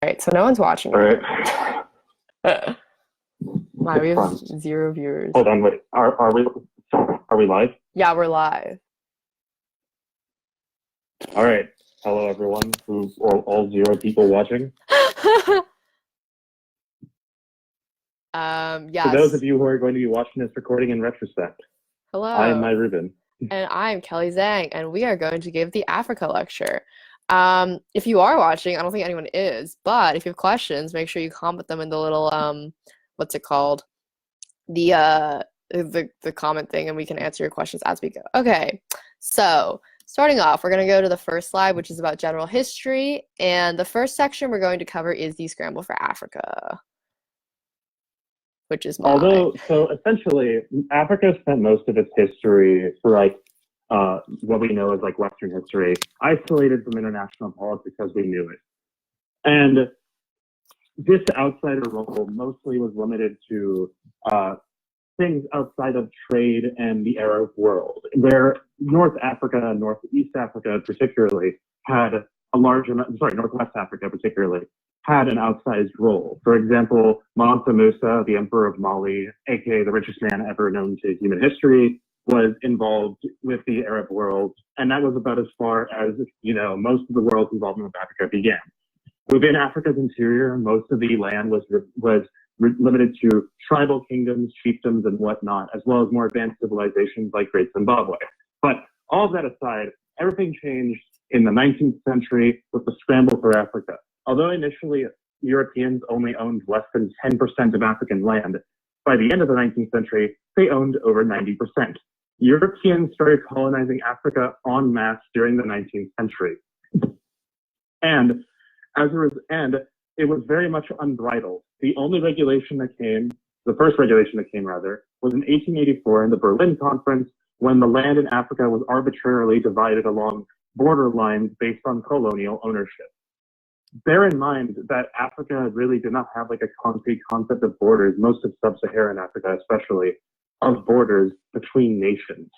Right, so no one's watching All it. right. Wow, we have Fun. 0 viewers. Hold on, wait. Are we live? Yeah, we're live. All right. Hello, everyone. All 0 people watching. Yes. For those of you who are going to be watching this recording in retrospect, Hello. I am Mai Rubin. And I'm Kelly Zheng, and we are going to give the Africa lecture. If you are watching, I don't think anyone is, but if you have questions, make sure you comment them in the little what's it called? The comment thing, and we can answer your questions as we go. Okay, so starting off, we're going to go to the first slide, which is about general history, and the first section we're going to cover is the Scramble for Africa, which is mine. So essentially, Africa spent most of its history for what we know as like Western history, isolated from international politics as we knew it. And this outsider role mostly was limited to things outside of trade and the Arab world, where North Africa, Northeast Africa particularly, had a large amount, Northwest Africa particularly, had an outsized role. For example, Mansa Musa, the emperor of Mali, aka the richest man ever known to human history, was involved with the Arab world, and that was about as far as, most of the world's involvement with Africa began. Within Africa's interior, most of the land was limited to tribal kingdoms, chiefdoms, and whatnot, as well as more advanced civilizations like Great Zimbabwe. But all of that aside, everything changed in the 19th century with the Scramble for Africa. Although initially Europeans only owned less than 10% of African land, by the end of the 19th century, they owned over 90%. Europeans started colonizing Africa en masse during the 19th century. And it was very much unbridled. The first regulation that came, was in 1884 in the Berlin Conference, when the land in Africa was arbitrarily divided along border lines based on colonial ownership. Bear in mind that Africa really did not have like a concrete concept of borders, most of sub-Saharan Africa especially, of borders between nations.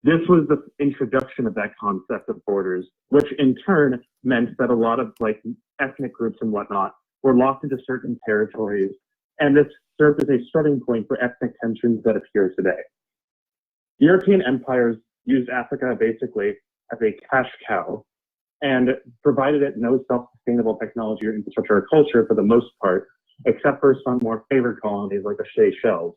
This was the introduction of that concept of borders, which in turn meant that a lot of like ethnic groups and whatnot were locked into certain territories, and this served as a starting point for ethnic tensions that appear today. European empires used Africa basically as a cash cow and provided it no self-sustainable technology or infrastructure or culture for the most part, except for some more favored colonies like the Seychelles.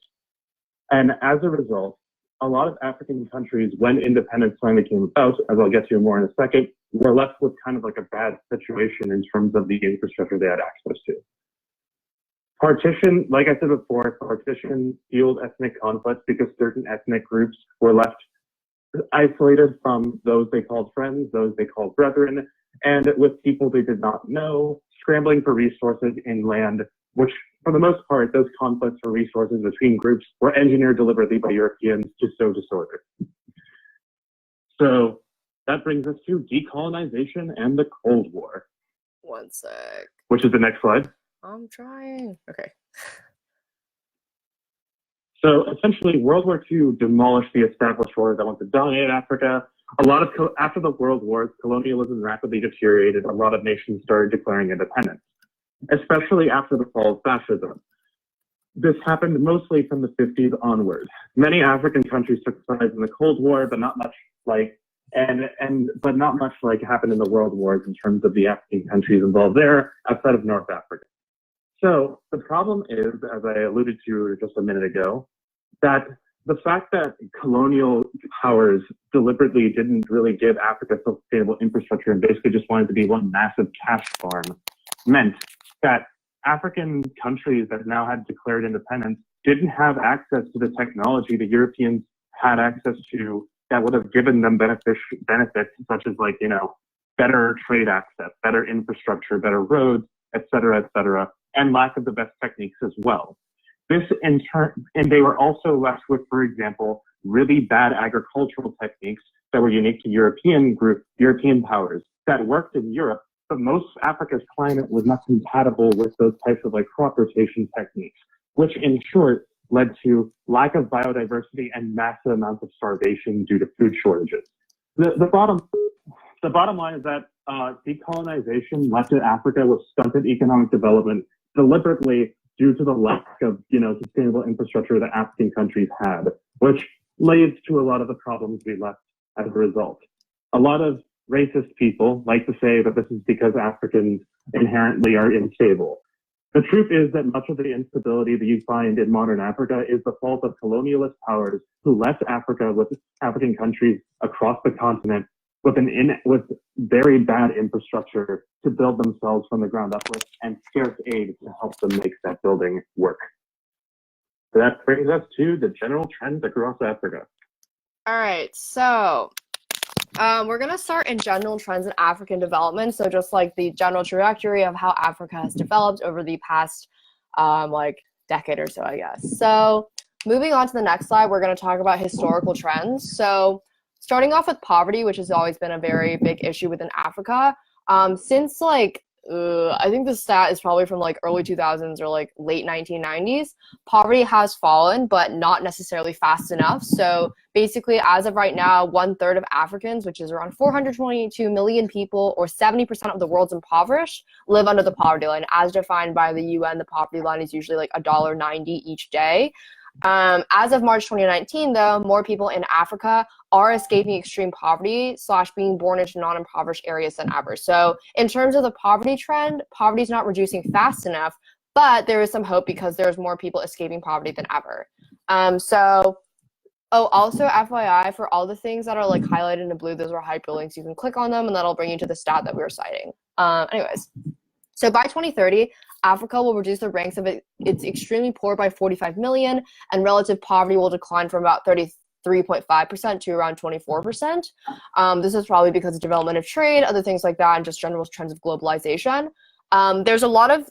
And as a result, a lot of African countries, when independence finally came about, as I'll get to more in a second, were left with kind of like a bad situation in terms of the infrastructure they had access to. Partition, like I said before, fueled ethnic conflicts because certain ethnic groups were left isolated from those they called friends, those they called brethren, and with people they did not know, scrambling for resources in land, which for the most part, those conflicts for resources between groups were engineered deliberately by Europeans to sow disorder. So that brings us to decolonization and the Cold War. One sec. Which is the next slide. I'm trying. Okay. So essentially, World War II demolished the established orders that wanted to dominate Africa. After the World Wars, colonialism rapidly deteriorated. A lot of nations started declaring independence, especially after the fall of fascism. This happened mostly from the 50s onward. Many African countries took sides in the Cold War, but not much like happened in the World Wars in terms of the African countries involved there outside of North Africa. So the problem is, as I alluded to just a minute ago, that the fact that colonial powers deliberately didn't really give Africa sustainable infrastructure and basically just wanted to be one massive cash farm meant that African countries that now had declared independence didn't have access to the technology the Europeans had access to that would have given them benefits such as better trade access, better infrastructure, better roads, et cetera, and lack of the best techniques as well. This in turn, and they were also left with, for example, really bad agricultural techniques that were unique to European powers that worked in Europe, but most of Africa's climate was not compatible with those types of crop rotation techniques, which in short led to lack of biodiversity and massive amounts of starvation due to food shortages. The bottom The bottom line is that decolonization left Africa with stunted economic development deliberately due to the lack of, sustainable infrastructure that African countries had, which leads to a lot of the problems we left as a result. A lot of racist people like to say that this is because Africans inherently are unstable. The truth is that much of the instability that you find in modern Africa is the fault of colonialist powers who left Africa with African countries across the continent with very bad infrastructure to build themselves from the ground up with and scarce aid to help them make that building work. So that brings us to the general trends across Africa. All right, so we're going to start in general trends in African development. So just like the general trajectory of how Africa has developed over the past decade or so, I guess. So moving on to the next slide, we're going to talk about historical trends. So starting off with poverty, which has always been a very big issue within Africa. Since I think the stat is probably from early 2000s or late 1990s, poverty has fallen, but not necessarily fast enough. So basically, as of right now, 1/3 of Africans, which is around 422 million people, or 70% of the world's impoverished, live under the poverty line. As defined by the UN, the poverty line is usually $1.90 each day. As of March 2019, though, more people in Africa are escaping extreme poverty / being born into non-impoverished areas than ever. So in terms of the poverty trend, poverty is not reducing fast enough, but there is some hope because there's more people escaping poverty than ever. Also FYI, for all the things that are highlighted in blue, those are hyperlinks. You can click on them and that'll bring you to the stat that we were citing. So by 2030, Africa will reduce the ranks of its extremely poor by 45 million, and relative poverty will decline from about 33.5% to around 24%. This is probably because of development of trade, other things like that, and just general trends of globalization. There's a lot of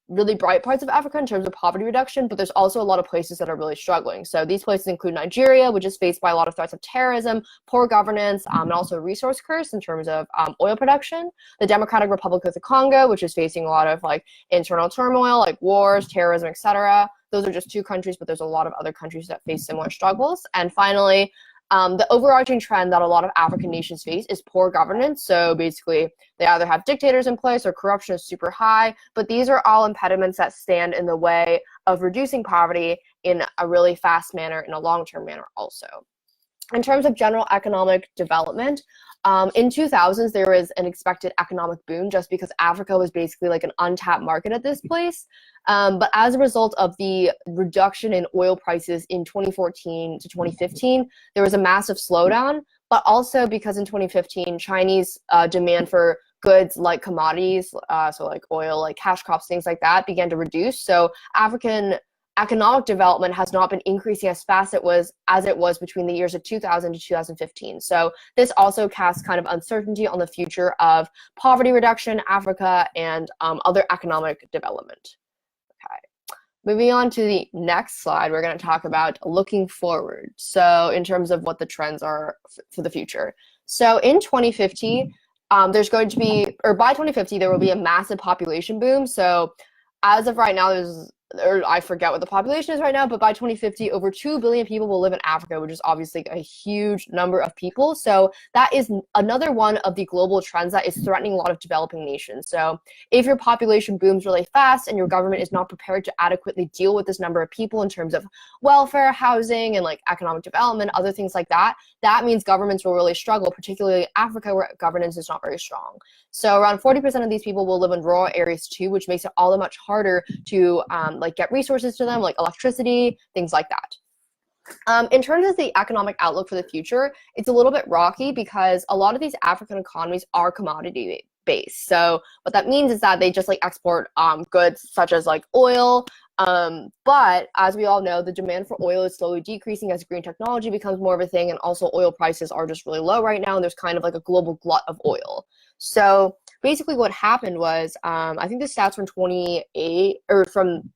really bright parts of Africa in terms of poverty reduction, but there's also a lot of places that are really struggling. So these places include Nigeria, which is faced by a lot of threats of terrorism, poor governance, and also resource curse in terms of oil production. The Democratic Republic of the Congo, which is facing a lot of internal turmoil, wars, terrorism, etc. Those are just 2 countries, but there's a lot of other countries that face similar struggles. And finally, the overarching trend that a lot of African nations face is poor governance. So basically, they either have dictators in place or corruption is super high, but these are all impediments that stand in the way of reducing poverty in a really fast manner, in a long-term manner also. In terms of general economic development, in 2000s, there was an expected economic boom just because Africa was basically an untapped market at this place. But as a result of the reduction in oil prices in 2014 to 2015, there was a massive slowdown, but also because in 2015, Chinese demand for goods like commodities, so oil, cash crops, things like that, began to reduce. So African economic development has not been increasing as fast as it was between the years of 2000 to 2015. So this also casts kind of uncertainty on the future of poverty reduction, Africa, and other economic development. Okay. Moving on to the next slide, we're going to talk about looking forward. So in terms of what the trends are for the future. So in 2050, there's going to be, or by 2050, there will be a massive population boom. So as of right now, I forget what the population is right now, but by 2050, over 2 billion people will live in Africa, which is obviously a huge number of people. So that is another one of the global trends that is threatening a lot of developing nations. So if your population booms really fast and your government is not prepared to adequately deal with this number of people in terms of welfare, housing, and economic development, other things like that, that means governments will really struggle, particularly Africa where governance is not very strong. So around 40% of these people will live in rural areas too, which makes it all the much harder to get resources to them, like electricity, things like that. In terms of the economic outlook for the future, it's a little bit rocky because a lot of these African economies are commodity based. So what that means is that they just export goods such as oil. But as we all know, the demand for oil is slowly decreasing as green technology becomes more of a thing, and also oil prices are just really low right now, and there's kind of a global glut of oil. So basically what happened was, I think the stats from 28, or from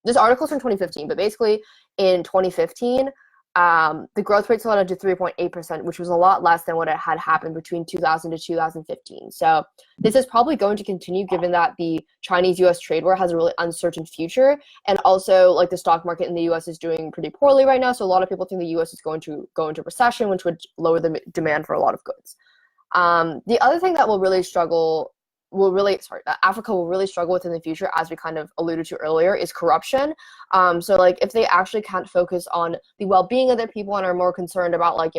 this article's from 2015, but basically in 2015, the growth rate slowed down to 3.8%, which was a lot less than what it had happened between 2000 to 2015. So this is probably going to continue given that the Chinese-US trade war has a really uncertain future. And also the stock market in the US is doing pretty poorly right now. So a lot of people think the US is going to go into recession, which would lower the demand for a lot of goods. The other thing that that Africa will really struggle with in the future, as we kind of alluded to earlier, is corruption. So like if they actually can't focus on the well-being of their people and are more concerned about like,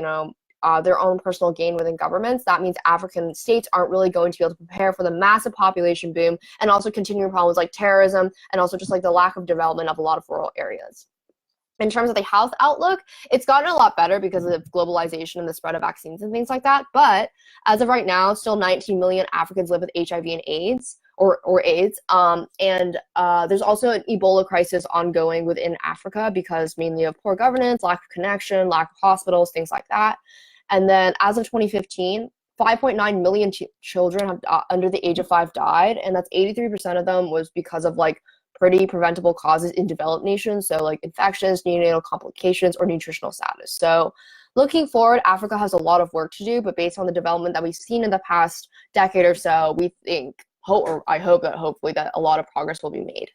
their own personal gain within governments, that means African states aren't really going to be able to prepare for the massive population boom and also continuing problems like terrorism and also just like the lack of development of a lot of rural areas. In terms of the health outlook, it's gotten a lot better because of globalization and the spread of vaccines and things like that. But as of right now, still 19 million Africans live with HIV and AIDS or AIDS. And there's also an Ebola crisis ongoing within Africa because mainly of poor governance, lack of connection, lack of hospitals, things like that. And then as of 2015, 5.9 million children have, under the age of 5 died. And that's 83% of them was because of like pretty preventable causes in developed nations, so like infections, neonatal complications, or nutritional status. So looking forward, Africa has a lot of work to do, but based on the development that we've seen in the past decade or so, we think, I hope that hopefully that a lot of progress will be made.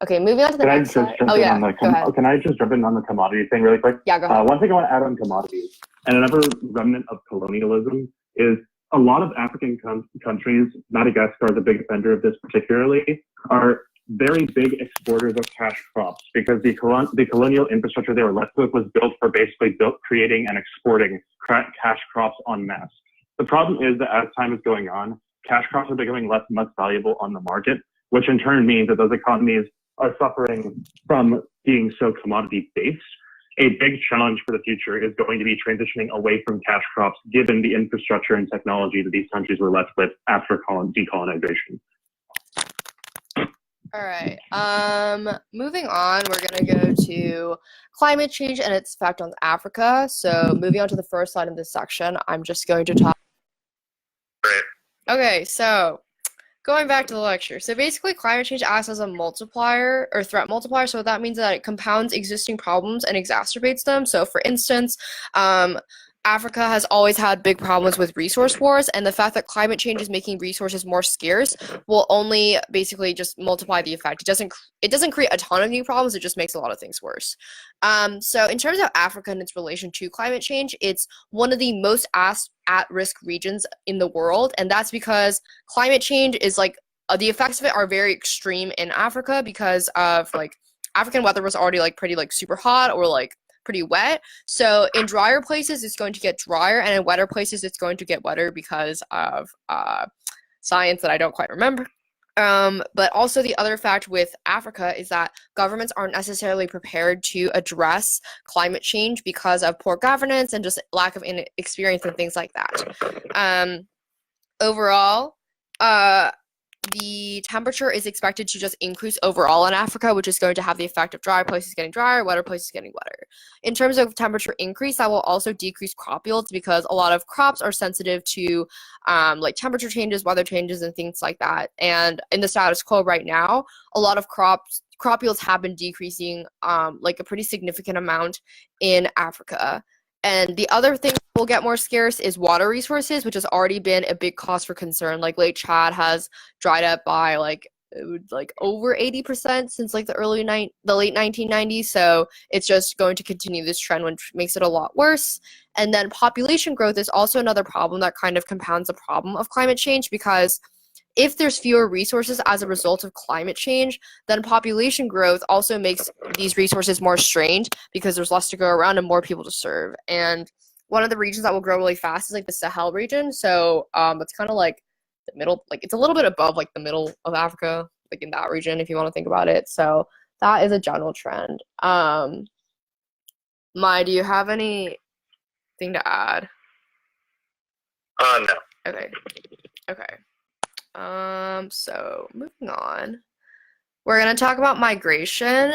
Okay, moving on to the next slide. Can I just jump in on the commodity thing really quick? Yeah, go ahead. One thing I want to add on commodities, and another remnant of colonialism, is a lot of African countries, Madagascar is a big offender of this particularly, are very big exporters of cash crops because the colonial infrastructure they were left with was built for basically creating and exporting cash crops en masse. The problem is that as time is going on, cash crops are becoming less and less valuable on the market, which in turn means that those economies are suffering from being so commodity based. A big challenge for the future is going to be transitioning away from cash crops given the infrastructure and technology that these countries were left with after decolonization. All right. Moving on, we're going to go to climate change and its effect on Africa. So moving on to the first slide in this section, I'm just going to talk. Okay, so going back to the lecture. So basically, climate change acts as a multiplier or threat multiplier. So that means that it compounds existing problems and exacerbates them. So for instance, Africa has always had big problems with resource wars, and the fact that climate change is making resources more scarce will only basically just multiply the effect. It doesn't create a ton of new problems, it just makes a lot of things worse. So in terms of Africa and its relation to climate change, it's one of the most at-risk regions in the world, and that's because climate change is like, the effects of it are very extreme in Africa because of like, African weather was already like pretty like super hot or like pretty wet. So in drier places, it's going to get drier, and in wetter places, it's going to get wetter because of science that I don't quite remember. But also the other fact with Africa is that governments aren't necessarily prepared to address climate change because of poor governance and just lack of experience and things like that. Overall, the temperature is expected to just increase overall in Africa, which is going to have the effect of dry places getting drier, wetter places getting wetter. In terms of temperature increase, that will also decrease crop yields because a lot of crops are sensitive to like temperature changes, weather changes, and things like that. And in the status quo right now, a lot of crop yields have been decreasing like a pretty significant amount in Africa. And the other thing that will get more scarce is water resources, which has already been a big cause for concern. Like Lake Chad has dried up by like over 80% since like the late 1990s. So it's just going to continue this trend, which makes it a lot worse. And then population growth is also another problem that kind of compounds the problem of climate change, because if there's fewer resources as a result of climate change, then population growth also makes these resources more strained because there's less to go around and more people to serve. And one of the regions that will grow really fast is like the Sahel region. So it's kind of like the middle, like it's a little bit above like the middle of Africa, like in that region, if you want to think about it. So that is a general trend. Mai, do you have anything to add? No. Okay. So moving on, we're going to talk about migration.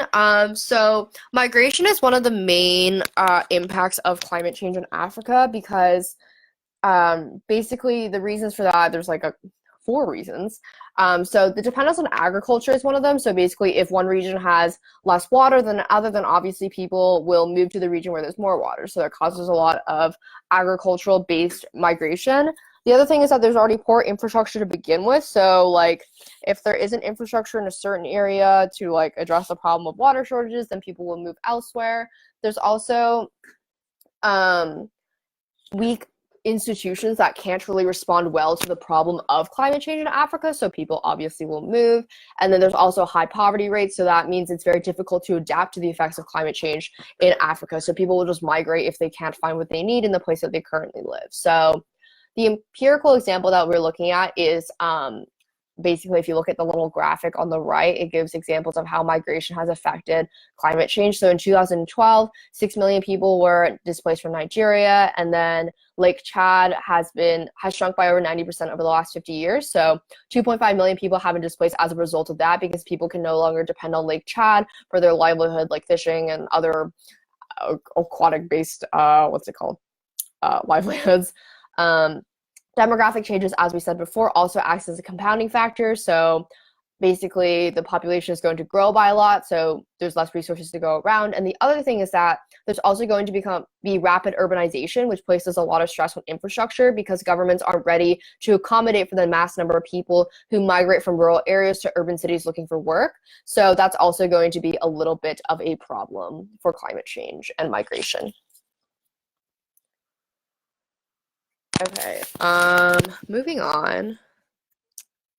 So migration is one of the main impacts of climate change in Africa because basically the reasons for that, there's like 4 reasons. So the dependence on agriculture is one of them. So basically if one region has less water than other, then obviously people will move to the region where there's more water. So that causes a lot of agricultural based migration. The other thing is that there's already poor infrastructure to begin with. So like if there isn't infrastructure in a certain area to like address the problem of water shortages, then people will move elsewhere. There's also weak institutions that can't really respond well to the problem of climate change in Africa, so people obviously will move. And then there's also high poverty rates, so that means it's very difficult to adapt to the effects of climate change in Africa. So people will just migrate if they can't find what they need in the place that they currently live. So the empirical example that we're looking at is basically, if you look at the little graphic on the right, it gives examples of how migration has affected climate change. So in 2012, 6 million people were displaced from Nigeria, and then Lake Chad has shrunk by over 90% over the last 50 years. So 2.5 million people have been displaced as a result of that, because people can no longer depend on Lake Chad for their livelihood, like fishing and other aquatic-based, livelihoods. Demographic changes, as we said before, also acts as a compounding factor. So basically, the population is going to grow by a lot, so there's less resources to go around. And the other thing is that there's also going to be rapid urbanization, which places a lot of stress on infrastructure, because governments aren't ready to accommodate for the mass number of people who migrate from rural areas to urban cities looking for work. So that's also going to be a little bit of a problem for climate change and migration. Okay, moving on,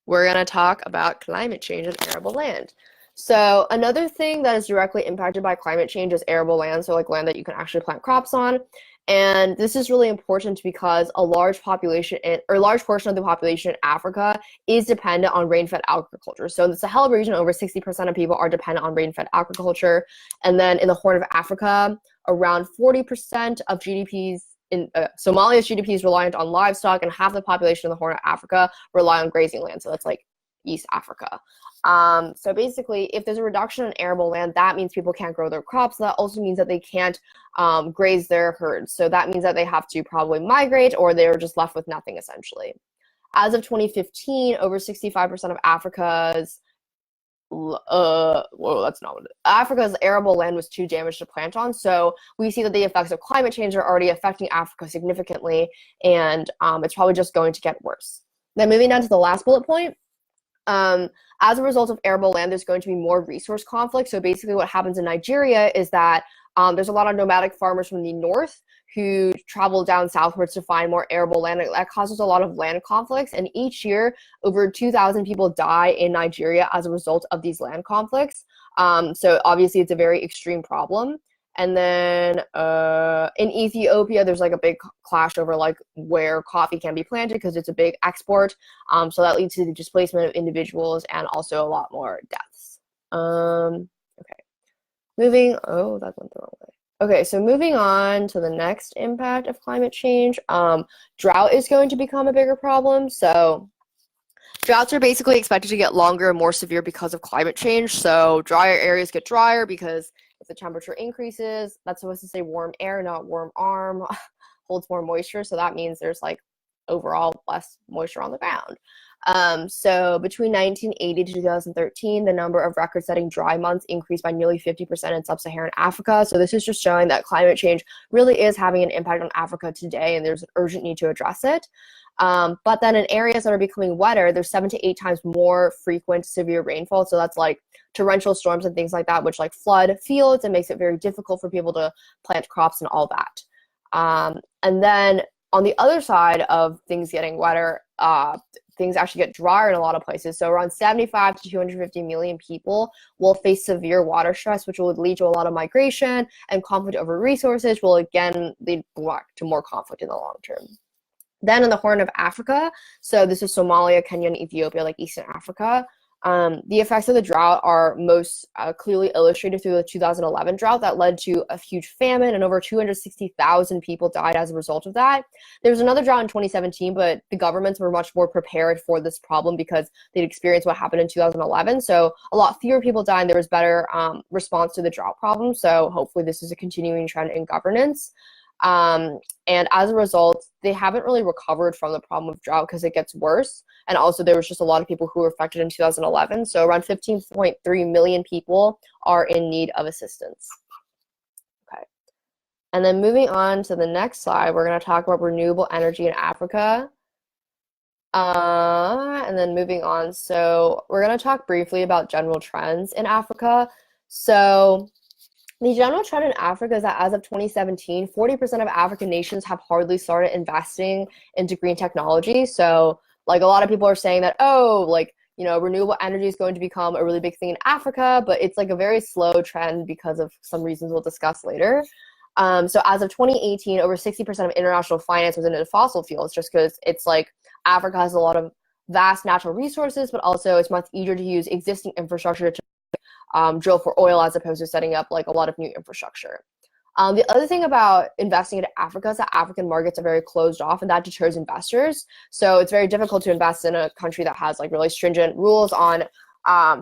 we're going to talk about climate change and arable land. So another thing that is directly impacted by climate change is arable land, so like land that you can actually plant crops on. And this is really important because a large portion of the population in Africa is dependent on rain-fed agriculture. So in the Sahel region, over 60% of people are dependent on rain-fed agriculture. And then in the Horn of Africa, around 40% of GDP's Somalia's GDP is reliant on livestock, and half the population in the Horn of Africa rely on grazing land. So that's like East Africa. So basically, if there's a reduction in arable land, that means people can't grow their crops. That also means that they can't graze their herds. So that means that they have to probably migrate, or they're just left with nothing, essentially. As of 2015, over 65% of Africa's Africa's arable land was too damaged to plant on. So we see that the effects of climate change are already affecting Africa significantly, and it's probably just going to get worse. Then moving down to the last bullet point, as a result of arable land, there's going to be more resource conflict. So basically what happens in Nigeria is that there's a lot of nomadic farmers from the north who travel down southwards to find more arable land. That causes a lot of land conflicts, and each year over 2,000 people die in Nigeria as a result of these land conflicts. So obviously it's a very extreme problem. And then in Ethiopia, there's like a big clash over like where coffee can be planted, because it's a big export. So that leads to the displacement of individuals and also a lot more deaths. Okay, that went the wrong way. Okay, so moving on to the next impact of climate change, drought is going to become a bigger problem. So droughts are basically expected to get longer and more severe because of climate change. So drier areas get drier because if the temperature increases, that's supposed to say warm air, not warm arm, holds more moisture. So that means there's like overall less moisture on the ground. So between 1980 to 2013, the number of record-setting dry months increased by nearly 50% in sub-Saharan Africa. So this is just showing that climate change really is having an impact on Africa today, and there's an urgent need to address it. But then in areas that are becoming wetter, there's 7 to 8 times more frequent severe rainfall. So that's like torrential storms and things like that, which like flood fields and makes it very difficult for people to plant crops and all that. And then on the other side of things getting wetter, things actually get drier in a lot of places. So around 75 to 250 million people will face severe water stress, which will lead to a lot of migration and conflict over resources, will again lead to more conflict in the long term. Then in the Horn of Africa, so this is Somalia, Kenya, and Ethiopia, like Eastern Africa, the effects of the drought are most clearly illustrated through the 2011 drought that led to a huge famine, and over 260,000 people died as a result of that. There was another drought in 2017, but the governments were much more prepared for this problem because they'd experienced what happened in 2011. So a lot fewer people died, and there was better response to the drought problem. So hopefully this is a continuing trend in governance. And as a result, they haven't really recovered from the problem of drought because it gets worse. And also there was just a lot of people who were affected in 2011. So around 15.3 million people are in need of assistance. Okay. And then moving on to the next slide, we're going to talk about renewable energy in Africa. And then moving on, so we're going to talk briefly about general trends in Africa. So The general trend in Africa is that as of 2017, 40% of African nations have hardly started investing into green technology. So, like, a lot of people are saying that, oh, like, renewable energy is going to become a really big thing in Africa, but it's like a very slow trend because of some reasons we'll discuss later. So as of 2018, over 60% of international finance was into fossil fuels, just because it's like Africa has a lot of vast natural resources, but also it's much easier to use existing infrastructure to drill for oil as opposed to setting up like a lot of new infrastructure. The other thing about investing into Africa is that African markets are very closed off, and that deters investors. So it's very difficult to invest in a country that has like really stringent rules on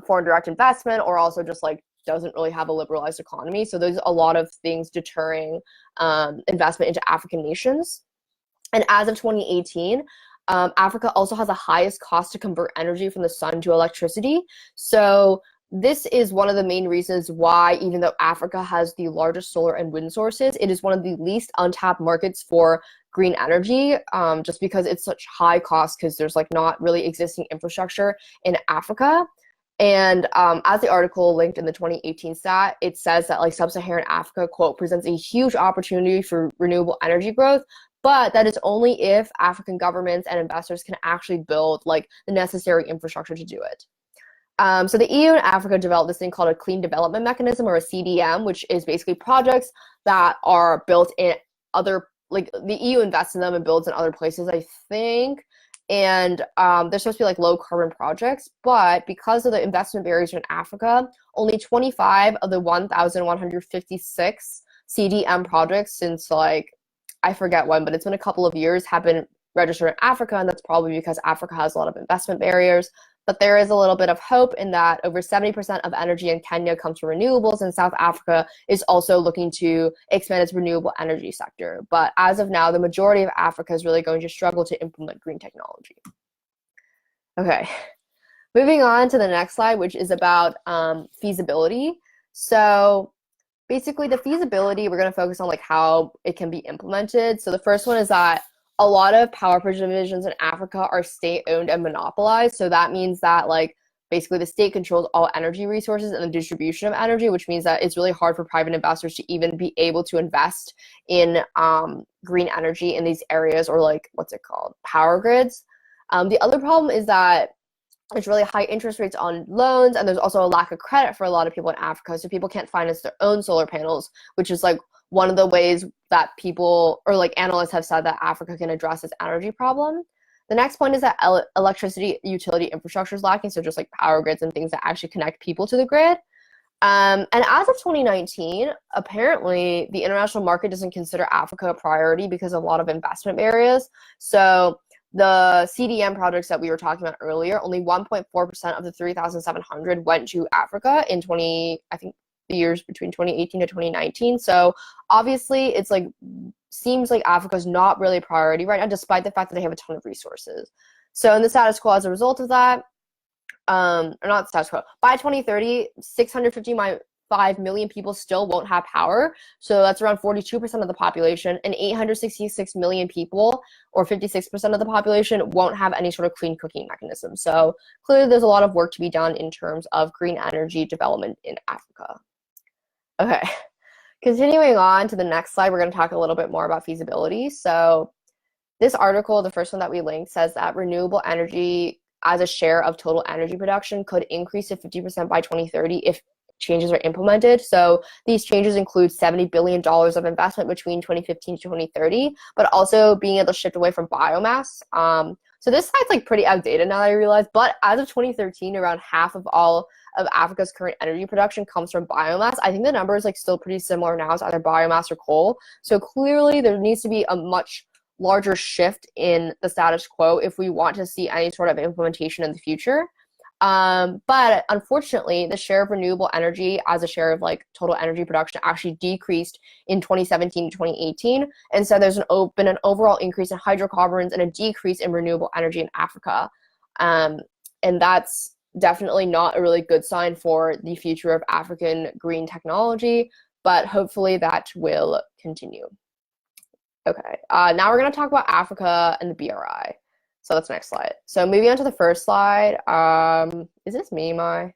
foreign direct investment, or also just like doesn't really have a liberalized economy. So there's a lot of things deterring investment into African nations. And as of 2018, Africa also has the highest cost to convert energy from the sun to electricity. So this is one of the main reasons why, even though Africa has the largest solar and wind sources, it is one of the least untapped markets for green energy, just because it's such high cost, because there's like not really existing infrastructure in Africa. And as the article linked in the 2018 stat, it says that like sub-Saharan Africa, quote, presents a huge opportunity for renewable energy growth, but that is only if African governments and investors can actually build like the necessary infrastructure to do it. So the EU and Africa developed this thing called a Clean Development Mechanism, or a CDM, which is basically projects that are built in other, like the EU invests in them and builds in other places, I think. And they're supposed to be like low carbon projects, but because of the investment barriers in Africa, only 25 of the 1,156 CDM projects since like, I forget when, but it's been a couple of years, have been registered in Africa, and that's probably because Africa has a lot of investment barriers. But there is a little bit of hope in that over 70% of energy in Kenya comes from renewables, and South Africa is also looking to expand its renewable energy sector. But as of now, the majority of Africa is really going to struggle to implement green technology. Okay, moving on to the next slide, which is about feasibility. So basically the feasibility, we're going to focus on like how it can be implemented. So the first one is that a lot of power provisions in Africa are state-owned and monopolized. So that means that like basically the state controls all energy resources and the distribution of energy, which means that it's really hard for private investors to even be able to invest in green energy in these areas, or like, what's it called, power grids. The other problem is that there's really high interest rates on loans, and there's also a lack of credit for a lot of people in Africa. So people can't finance their own solar panels, which is like one of the ways that people, or like analysts, have said that Africa can address this energy problem. The next point is that electricity utility infrastructure is lacking, so just like power grids and things that actually connect people to the grid. And as of 2019, apparently the international market doesn't consider Africa a priority because of a lot of investment barriers. So the CDM projects that we were talking about earlier, only 1.4% of the 3,700 went to Africa in I think the years between 2018 to 2019. So obviously it's like, seems like Africa's not really a priority right now, despite the fact that they have a ton of resources. So in the status quo, as a result of that, or not status quo, by 2030, 655 million people still won't have power. So that's around 42% of the population, and 866 million people, or 56% of the population, won't have any sort of clean cooking mechanism. So clearly there's a lot of work to be done in terms of green energy development in Africa. Okay, continuing on to the next slide, we're going to talk a little bit more about feasibility. So this article, the first one that we linked, says that renewable energy as a share of total energy production could increase to 50% by 2030 if changes are implemented. So these changes include $70 billion of investment between 2015 to 2030, but also being able to shift away from biomass. So this slide's like pretty outdated now that I realize, but as of 2013, around half of all of Africa's current energy production comes from biomass. I think the number is like still pretty similar now. It's either biomass or coal. So clearly there needs to be a much larger shift in the status quo if we want to see any sort of implementation in the future. But unfortunately, the share of renewable energy as a share of like total energy production actually decreased in 2017 to 2018. And so there's been an overall increase in hydrocarbons and a decrease in renewable energy in Africa. And that's definitely not a really good sign for the future of African green technology, but hopefully that will continue. Okay, now we're going to talk about Africa and the BRI. So that's the next slide. So moving on to the first slide, is this me, Mai?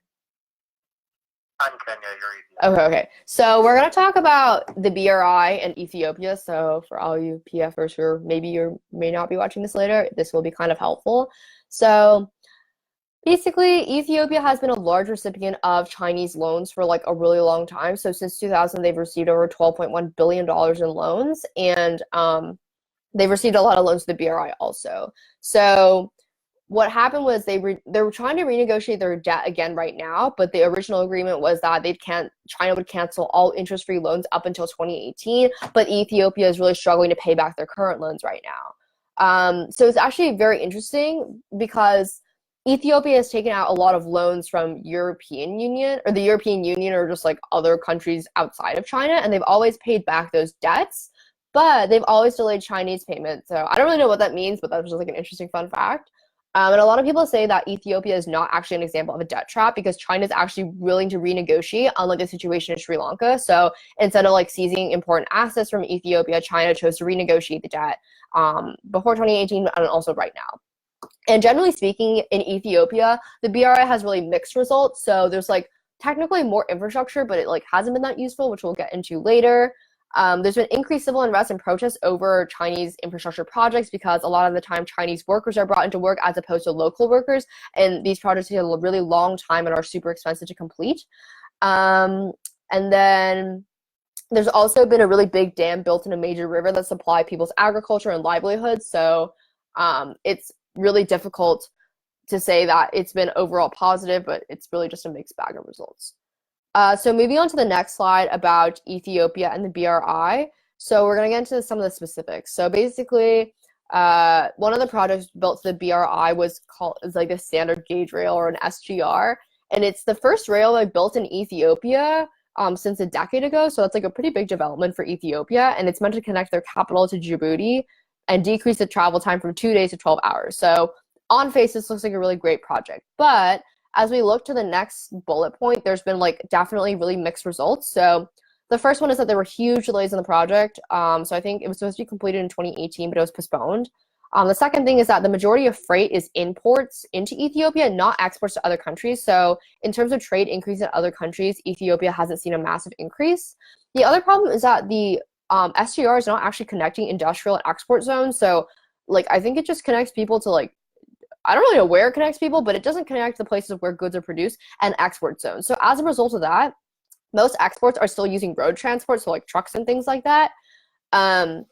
I'm Kenya, you're Okay, Ethiopia. okay. So we're gonna talk about the BRI and Ethiopia. So for all you PFers who maybe you may not be watching this later, this will be kind of helpful. So basically, Ethiopia has been a large recipient of Chinese loans for like a really long time. So since 2000, they've received over $12.1 billion in loans, and they've received a lot of loans to the BRI also. So what happened was they were trying to renegotiate their debt again right now, but the original agreement was that China would cancel all interest-free loans up until 2018, but Ethiopia is really struggling to pay back their current loans right now. So it's actually very interesting because Ethiopia has taken out a lot of loans from European Union or the European Union or just like other countries outside of China, and they've always paid back those debts, but they've always delayed Chinese payments. So I don't really know what that means, but that was just like an interesting fun fact. And a lot of people say that Ethiopia is not actually an example of a debt trap because China is actually willing to renegotiate, unlike the situation in Sri Lanka. So instead of like seizing important assets from Ethiopia, China chose to renegotiate the debt before 2018 and also right now. And generally speaking, in Ethiopia, the BRI has really mixed results. So there's like technically more infrastructure, but it like hasn't been that useful, which we'll get into later. There's been increased civil unrest and protests over Chinese infrastructure projects because a lot of the time Chinese workers are brought into work as opposed to local workers, and these projects take a really long time and are super expensive to complete. And then there's also been a really big dam built in a major river that supply people's agriculture and livelihoods. So it's really difficult to say that it's been overall positive, but it's really just a mixed bag of results. So moving on to the next slide about Ethiopia and the BRI. So we're going to get into some of the specifics. So basically, one of the projects built to the BRI is like a standard gauge rail or an SGR, and it's the first railway built in Ethiopia since a decade ago. So it's like a pretty big development for Ethiopia, and it's meant to connect their capital to Djibouti and decrease the travel time from 2 days to 12 hours. So on face, this looks like a really great project. But as we look to the next bullet point, there's been like definitely really mixed results. So the first one is that there were huge delays in the project. So I think it was supposed to be completed in 2018, but it was postponed. The second thing is that the majority of freight is imports into Ethiopia, not exports to other countries. So in terms of trade increase in other countries, Ethiopia hasn't seen a massive increase. The other problem is that the SGR is not actually connecting industrial and export zones. So like I think it just connects people to like, I don't really know where it connects people, but it doesn't connect the places where goods are produced and export zones. So as a result of that, most exports are still using road transport, so like trucks and things like that. And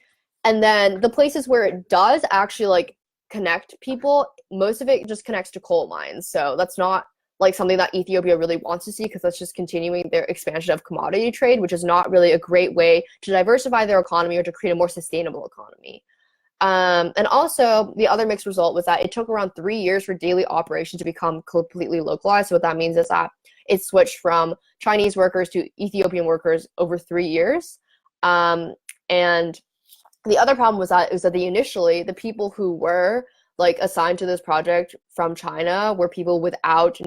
then the places where it does actually like connect people, most of it just connects to coal mines. So that's not like something that Ethiopia really wants to see because that's just continuing their expansion of commodity trade, which is not really a great way to diversify their economy or to create a more sustainable economy. And also, the other mixed result was that it took around 3 years for daily operations to become completely localized. So what that means is that it switched from Chinese workers to Ethiopian workers over 3 years. And the other problem was that initially the people who were like assigned to this project from China were people without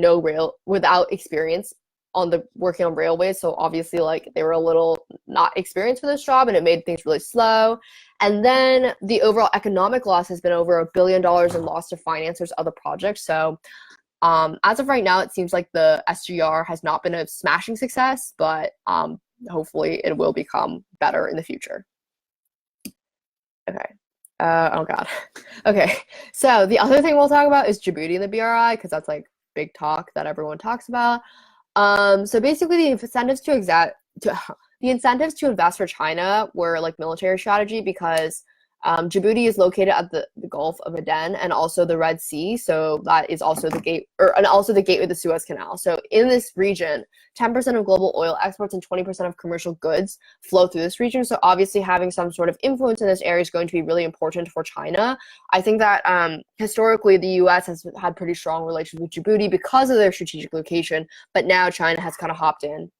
experience on the working on railways. So obviously like they were a little not experienced for this job and it made things really slow. And then the overall economic loss has been over $1 billion in loss to financiers of the project. So as of right now, it seems like the SGR has not been a smashing success, but hopefully it will become better in the future. Okay. Oh God. Okay. So the other thing we'll talk about is Djibouti and the BRI because that's like big talk that everyone talks about. So basically the incentives to invest for China were like military strategy because Djibouti is located at the Gulf of Aden and also the Red Sea. So that is also and also the gateway of the Suez Canal. So in this region, 10% of global oil exports and 20% of commercial goods flow through this region. So obviously having some sort of influence in this area is going to be really important for China. I think that historically the US has had pretty strong relations with Djibouti because of their strategic location, but now China has kind of hopped in.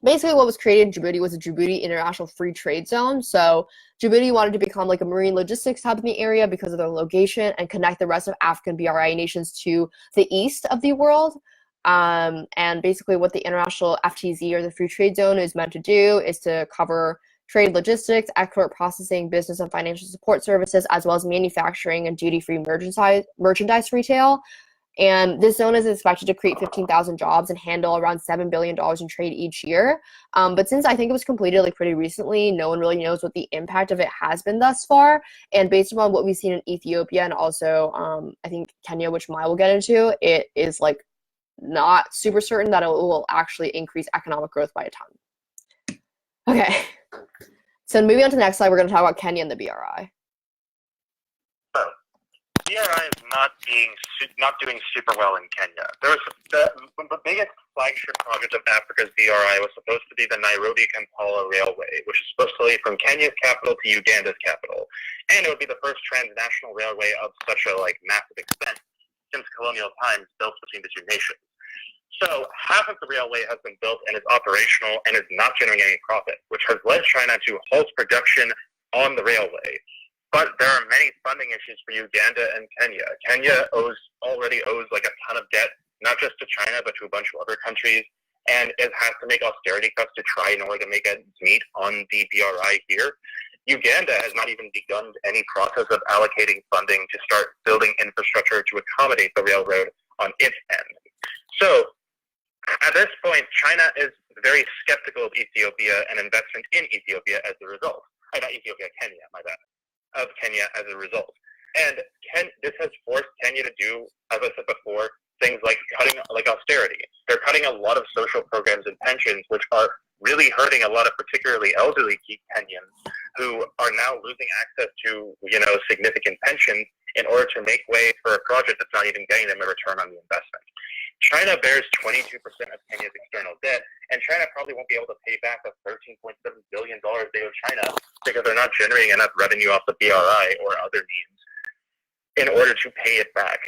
Basically what was created in Djibouti was a Djibouti International Free Trade Zone. So Djibouti wanted to become like a marine logistics hub in the area because of their location and connect the rest of African BRI nations to the east of the world. And basically what the International FTZ or the Free Trade Zone is meant to do is to cover trade logistics, export processing, business and financial support services, as well as manufacturing and duty-free merchandise retail. And this zone is expected to create 15,000 jobs and handle around $7 billion in trade each year. But since I think it was completed like pretty recently, no one really knows what the impact of it has been thus far. And based upon what we've seen in Ethiopia and also I think Kenya, which Mai will get into, it is like not super certain that it will actually increase economic growth by a ton. Okay. So moving on to the next slide, we're going to talk about Kenya and the BRI. BRI is not doing super well in Kenya. The biggest flagship project of Africa's BRI was supposed to be the Nairobi-Kampala Railway, which is supposed to lead from Kenya's capital to Uganda's capital, and it would be the first transnational railway of such a massive extent since colonial times built between the two nations. So half of the railway has been built and is operational and is not generating any profit, which has led China to halt production on the railway. But there are many funding issues for Uganda and Kenya. Kenya already owes a ton of debt, not just to China, but to a bunch of other countries, and it has to make austerity cuts to try in order to make ends meet on the BRI here. Uganda has not even begun any process of allocating funding to start building infrastructure to accommodate the railroad on its end. So at this point, China is very skeptical of Ethiopia and investment in Ethiopia as a result. Not Ethiopia, Kenya, my bad. Of Kenya as a result. And this has forced Kenya to do, as I said before, things like cutting austerity. They're cutting a lot of social programs and pensions, which are really hurting a lot of particularly elderly Kenyans who are now losing access to, significant pensions in order to make way for a project that's not even getting them a return on the investment. China bears 22% of Kenya's external debt, and China probably won't be able to pay back the $13.7 billion they owe China because they're not generating enough revenue off the BRI or other means in order to pay it back.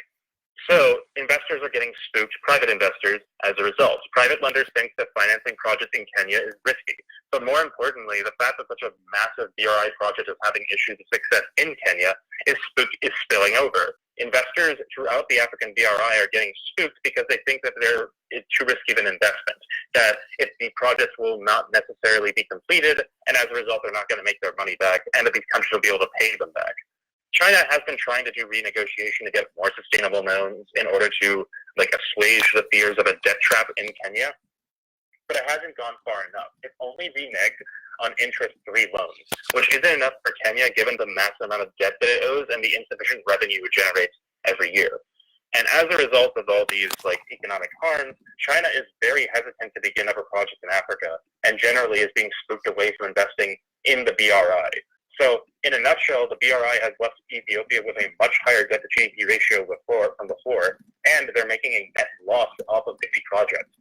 So investors are getting spooked, private investors, as a result. Private lenders think that financing projects in Kenya is risky. But more importantly, the fact that such a massive BRI project is having issues of success in Kenya is spilling over. Investors throughout the African BRI are getting spooked because they think that it's too risky of an investment, that if the projects will not necessarily be completed, and as a result, they're not going to make their money back, and that these countries will be able to pay them back. China has been trying to do renegotiation to get more sustainable loans in order to assuage the fears of a debt trap in Kenya, but it hasn't gone far enough. It's only reneged on interest-free loans, which isn't enough for Kenya given the massive amount of debt that it owes and the insufficient revenue it generates every year. And as a result of all these economic harms, China is very hesitant to begin other projects in Africa and generally is being spooked away from investing in the BRI. So in a nutshell, the BRI has left Ethiopia with a much higher debt-to-GDP ratio from before, and they're making a net loss off of the project.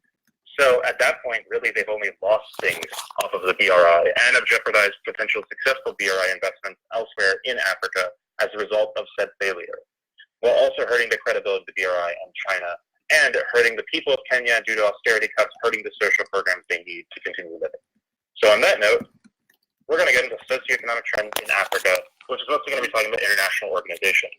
So at that point, really, they've only lost things off of the BRI and have jeopardized potential successful BRI investments elsewhere in Africa as a result of said failure, while also hurting the credibility of the BRI and China, and hurting the people of Kenya due to austerity cuts, hurting the social programs they need to continue living. So on that note, we're going to get into socioeconomic trends in Africa, which is mostly going to be talking about international organizations,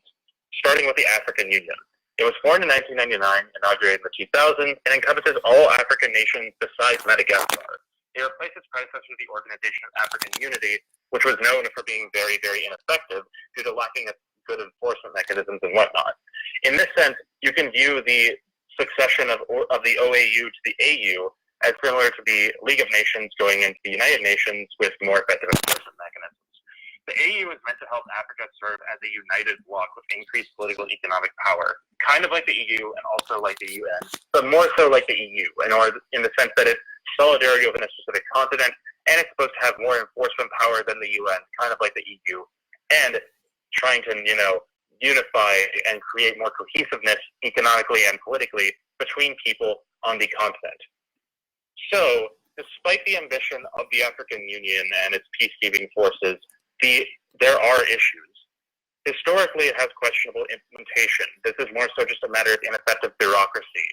starting with the African Union. It was formed in 1999, inaugurated in the 2000s, and encompasses all African nations besides Madagascar. It replaced its predecessor, the Organization of African Unity, which was known for being very, very ineffective due to lacking good enforcement mechanisms and whatnot. In this sense, you can view the succession of the OAU to the AU as similar to the League of Nations going into the United Nations with more effective enforcement mechanisms. The AU is meant to help Africa serve as a united bloc with increased political and economic power, kind of like the EU and also like the UN, but more so like the EU, in the sense that it's solidarity within a specific continent, and it's supposed to have more enforcement power than the UN, kind of like the EU, and trying to, unify and create more cohesiveness economically and politically between people on the continent. So, despite the ambition of the African Union and its peacekeeping forces, there are issues. Historically, it has questionable implementation. This is more so just a matter of ineffective bureaucracy.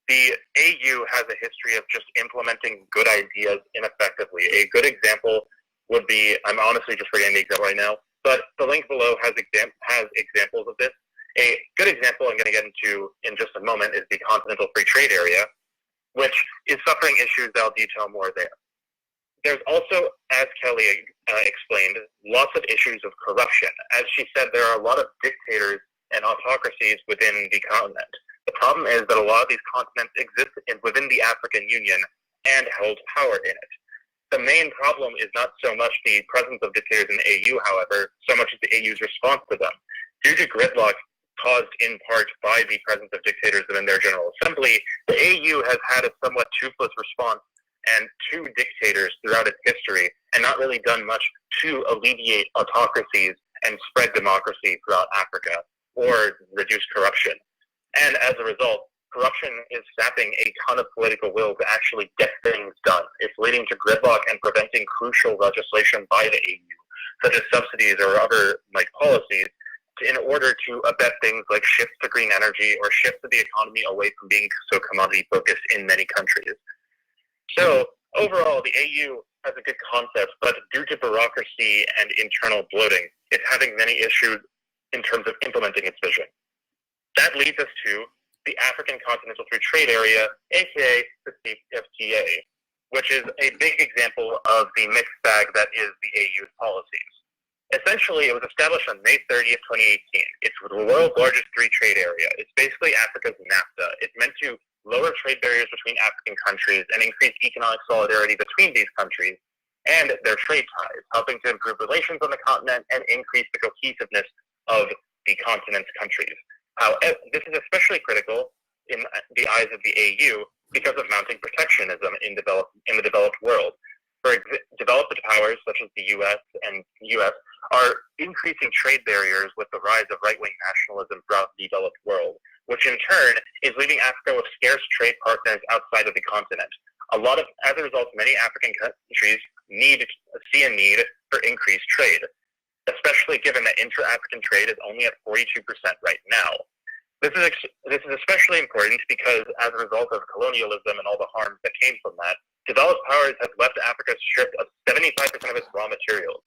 The AU has a history of just implementing good ideas ineffectively. A good example would be, I'm honestly just forgetting the example right now, but the link below has examples of this. A good example I'm going to get into in just a moment is the Continental Free Trade Area, which is suffering issues that I'll detail more there. There's also, as Kelly explained, lots of issues of corruption. As she said, there are a lot of dictators and autocracies within the continent. The problem is that a lot of these continents exist within the African Union and held power in it. The main problem is not so much the presence of dictators in the AU, however, so much as the AU's response to them. Due to gridlock caused in part by the presence of dictators within their General Assembly, the AU has had a somewhat toothless response and to dictators throughout its history, and not really done much to alleviate autocracies and spread democracy throughout Africa or reduce corruption. And as a result, corruption is sapping a ton of political will to actually get things done. It's leading to gridlock and preventing crucial legislation by the AU, such as subsidies or other policies, in order to abet things like shifts to green energy or shifts of the economy away from being so commodity focused in many countries. So overall, the AU has a good concept, but due to bureaucracy and internal bloating, it's having many issues in terms of implementing its vision. That leads us to the African Continental Free Trade Area, aka the CFTA, which is a big example of the mixed bag that is the AU's policies. Essentially, it was established on May 30th, 2018. It's the world's largest free trade area. It's basically Africa's NAFTA. It's meant to lower trade barriers between African countries and increase economic solidarity between these countries and their trade ties, helping to improve relations on the continent and increase the cohesiveness of the continent's countries. However, this is especially critical in the eyes of the AU because of mounting protectionism in the developed world. Developed powers such as the US are increasing trade barriers with the rise of right-wing nationalism throughout the developed world, which in turn is leaving Africa with scarce trade partners outside of the continent. As a result, many African countries see a need for increased trade, especially given that intra-African trade is only at 42% right now. This is especially important because as a result of colonialism and all the harms that came from that, developed powers have left Africa stripped of 75% of its raw materials,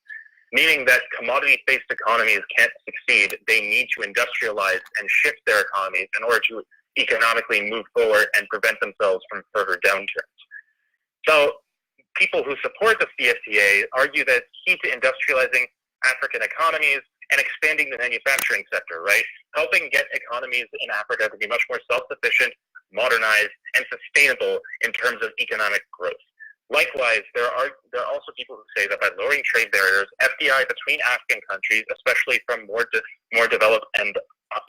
meaning that commodity-based economies can't succeed. They need to industrialize and shift their economies in order to economically move forward and prevent themselves from further downturns. So people who support the CFTA argue that it's key to industrializing African economies and expanding the manufacturing sector, right? Helping get economies in Africa to be much more self-sufficient, modernized, and sustainable in terms of economic growth. Likewise, there are also people who say that by lowering trade barriers, FDI between African countries, especially from more developed and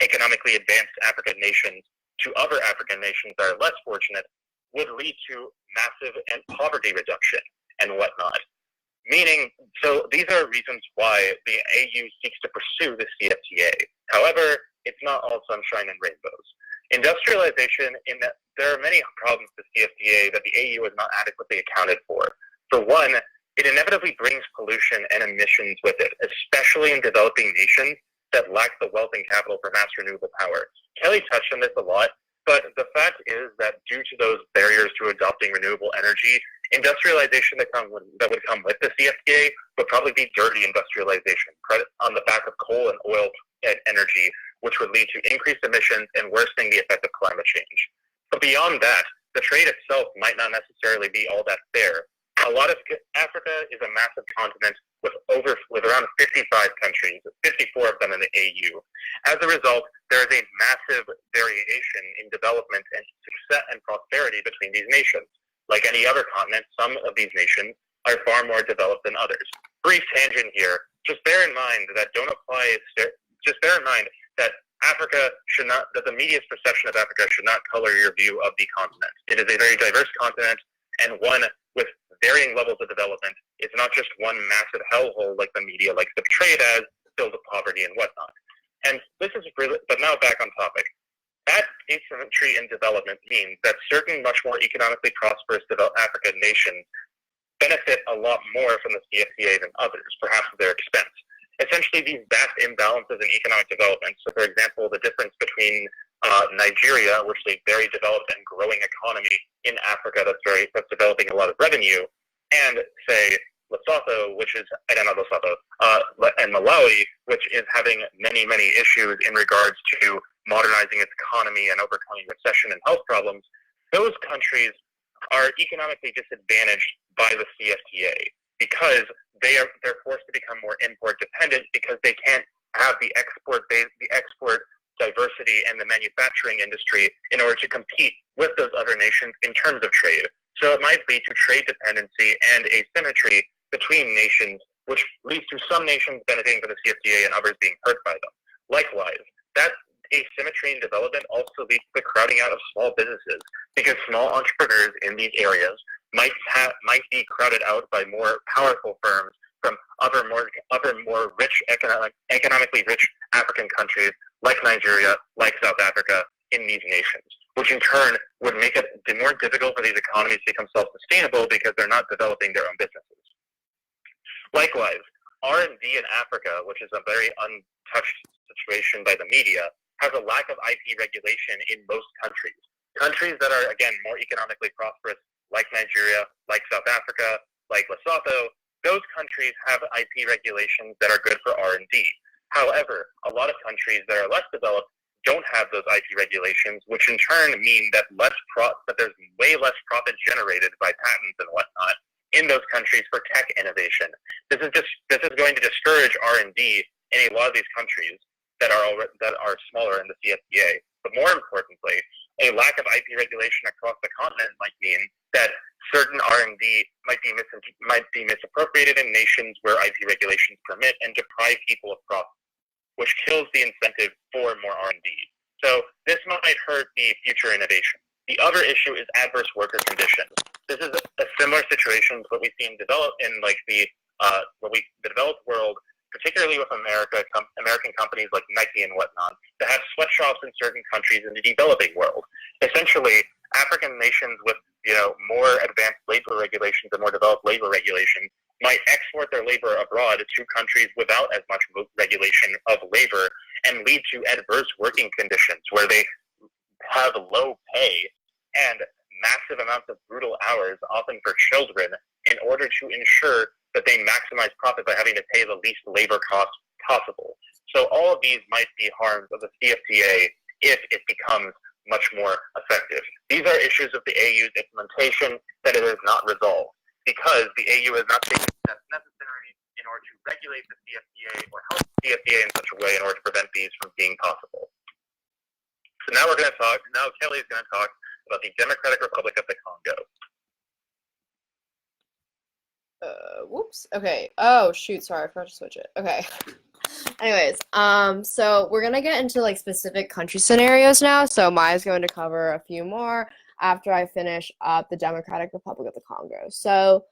economically advanced African nations to other African nations that are less fortunate, would lead to massive poverty reduction and whatnot. So these are reasons why the AU seeks to pursue the CFTA. However, it's not all sunshine and rainbows. Industrialization, there are many problems with the CFTA that the AU is not adequately accounted for. For one, it inevitably brings pollution and emissions with it, especially in developing nations that lack the wealth and capital for mass renewable power. Kelly touched on this a lot, but the fact is that due to those barriers to adopting renewable energy, industrialization that would come with the CFTA would probably be dirty industrialization on the back of coal and oil energy, which would lead to increased emissions and worsening the effect of climate change. But beyond that, the trade itself might not necessarily be all that fair. Africa is a massive continent with around 55 countries, 54 of them in the AU. As a result, there is a massive variation in development and success and prosperity between these nations. Like any other continent, some of these nations are far more developed than others. Brief tangent here. Just bear in mind that Africa should not, that the media's perception of Africa should not color your view of the continent. It is a very diverse continent and one with varying levels of development. It's not just one massive hellhole like the media likes to portray it as, filled with poverty and whatnot. And this is really, but now back on topic. That asymmetry in development means that certain much more economically prosperous African nations benefit a lot more from the CFTA than others, perhaps at their expense. Essentially, these vast imbalances in economic development, so for example, the difference between Nigeria, which is a very developed and growing economy in Africa that's developing a lot of revenue, and say Lesotho, and Malawi, which is having many, many issues in regards to modernizing its economy and overcoming recession and health problems, those countries are economically disadvantaged by the CFTA because they're forced to become more import dependent because they can't have the export diversity in the manufacturing industry in order to compete with those other nations in terms of trade. So it might lead to trade dependency and asymmetry between nations, which leads to some nations benefiting from the CFTA and others being hurt by them. Likewise, that asymmetry in development also leads to the crowding out of small businesses, because small entrepreneurs in these areas might be crowded out by more powerful firms from other more rich, economically rich African countries like Nigeria, like South Africa, in these nations, which in turn would make it more difficult for these economies to become self-sustainable because they're not developing their own businesses. Likewise, R&D in Africa, which is a very untouched situation by the media, has a lack of IP regulation in most countries. Countries that are, again, more economically prosperous, like Nigeria, like South Africa, like Lesotho, those countries have IP regulations that are good for R&D. However, a lot of countries that are less developed don't have those IP regulations, which in turn mean that there's way less profit generated by patents and whatnot in those countries for tech innovation. This is going to discourage R&D in a lot of these countries that are smaller in the CFTA. But more importantly, a lack of IP regulation across the continent might mean that certain R&D might be misappropriated in nations where IP regulations permit and deprive people of profit, which kills the incentive for more R&D. So this might hurt the future innovation. The other issue is adverse worker conditions. This is a similar situation to what we see in the developed world, particularly with American companies like Nike and whatnot, that have sweatshops in certain countries in the developing world. Essentially, African nations with more advanced labor regulations and more developed labor regulations might export their labor abroad to countries without as much regulation of labor and lead to adverse working conditions where they have low pay and massive amounts of brutal hours, often for children, in order to ensure that they maximize profit by having to pay the least labor costs possible. So all of these might be harms of the CFTA if it becomes much more effective. These are issues of the AU's implementation that it is not resolved, because the AU has not taken the steps necessary in order to regulate the CFTA or help the CFTA in such a way in order to prevent these from being possible. So now Kelly is going to talk about the Democratic Republic of the Congo. Whoops. Okay. Oh, shoot. Sorry, I forgot to switch it. Okay. Anyways, so we're gonna get into like specific country scenarios now. So Maya's going to cover a few more after I finish up the Democratic Republic of the Congo. So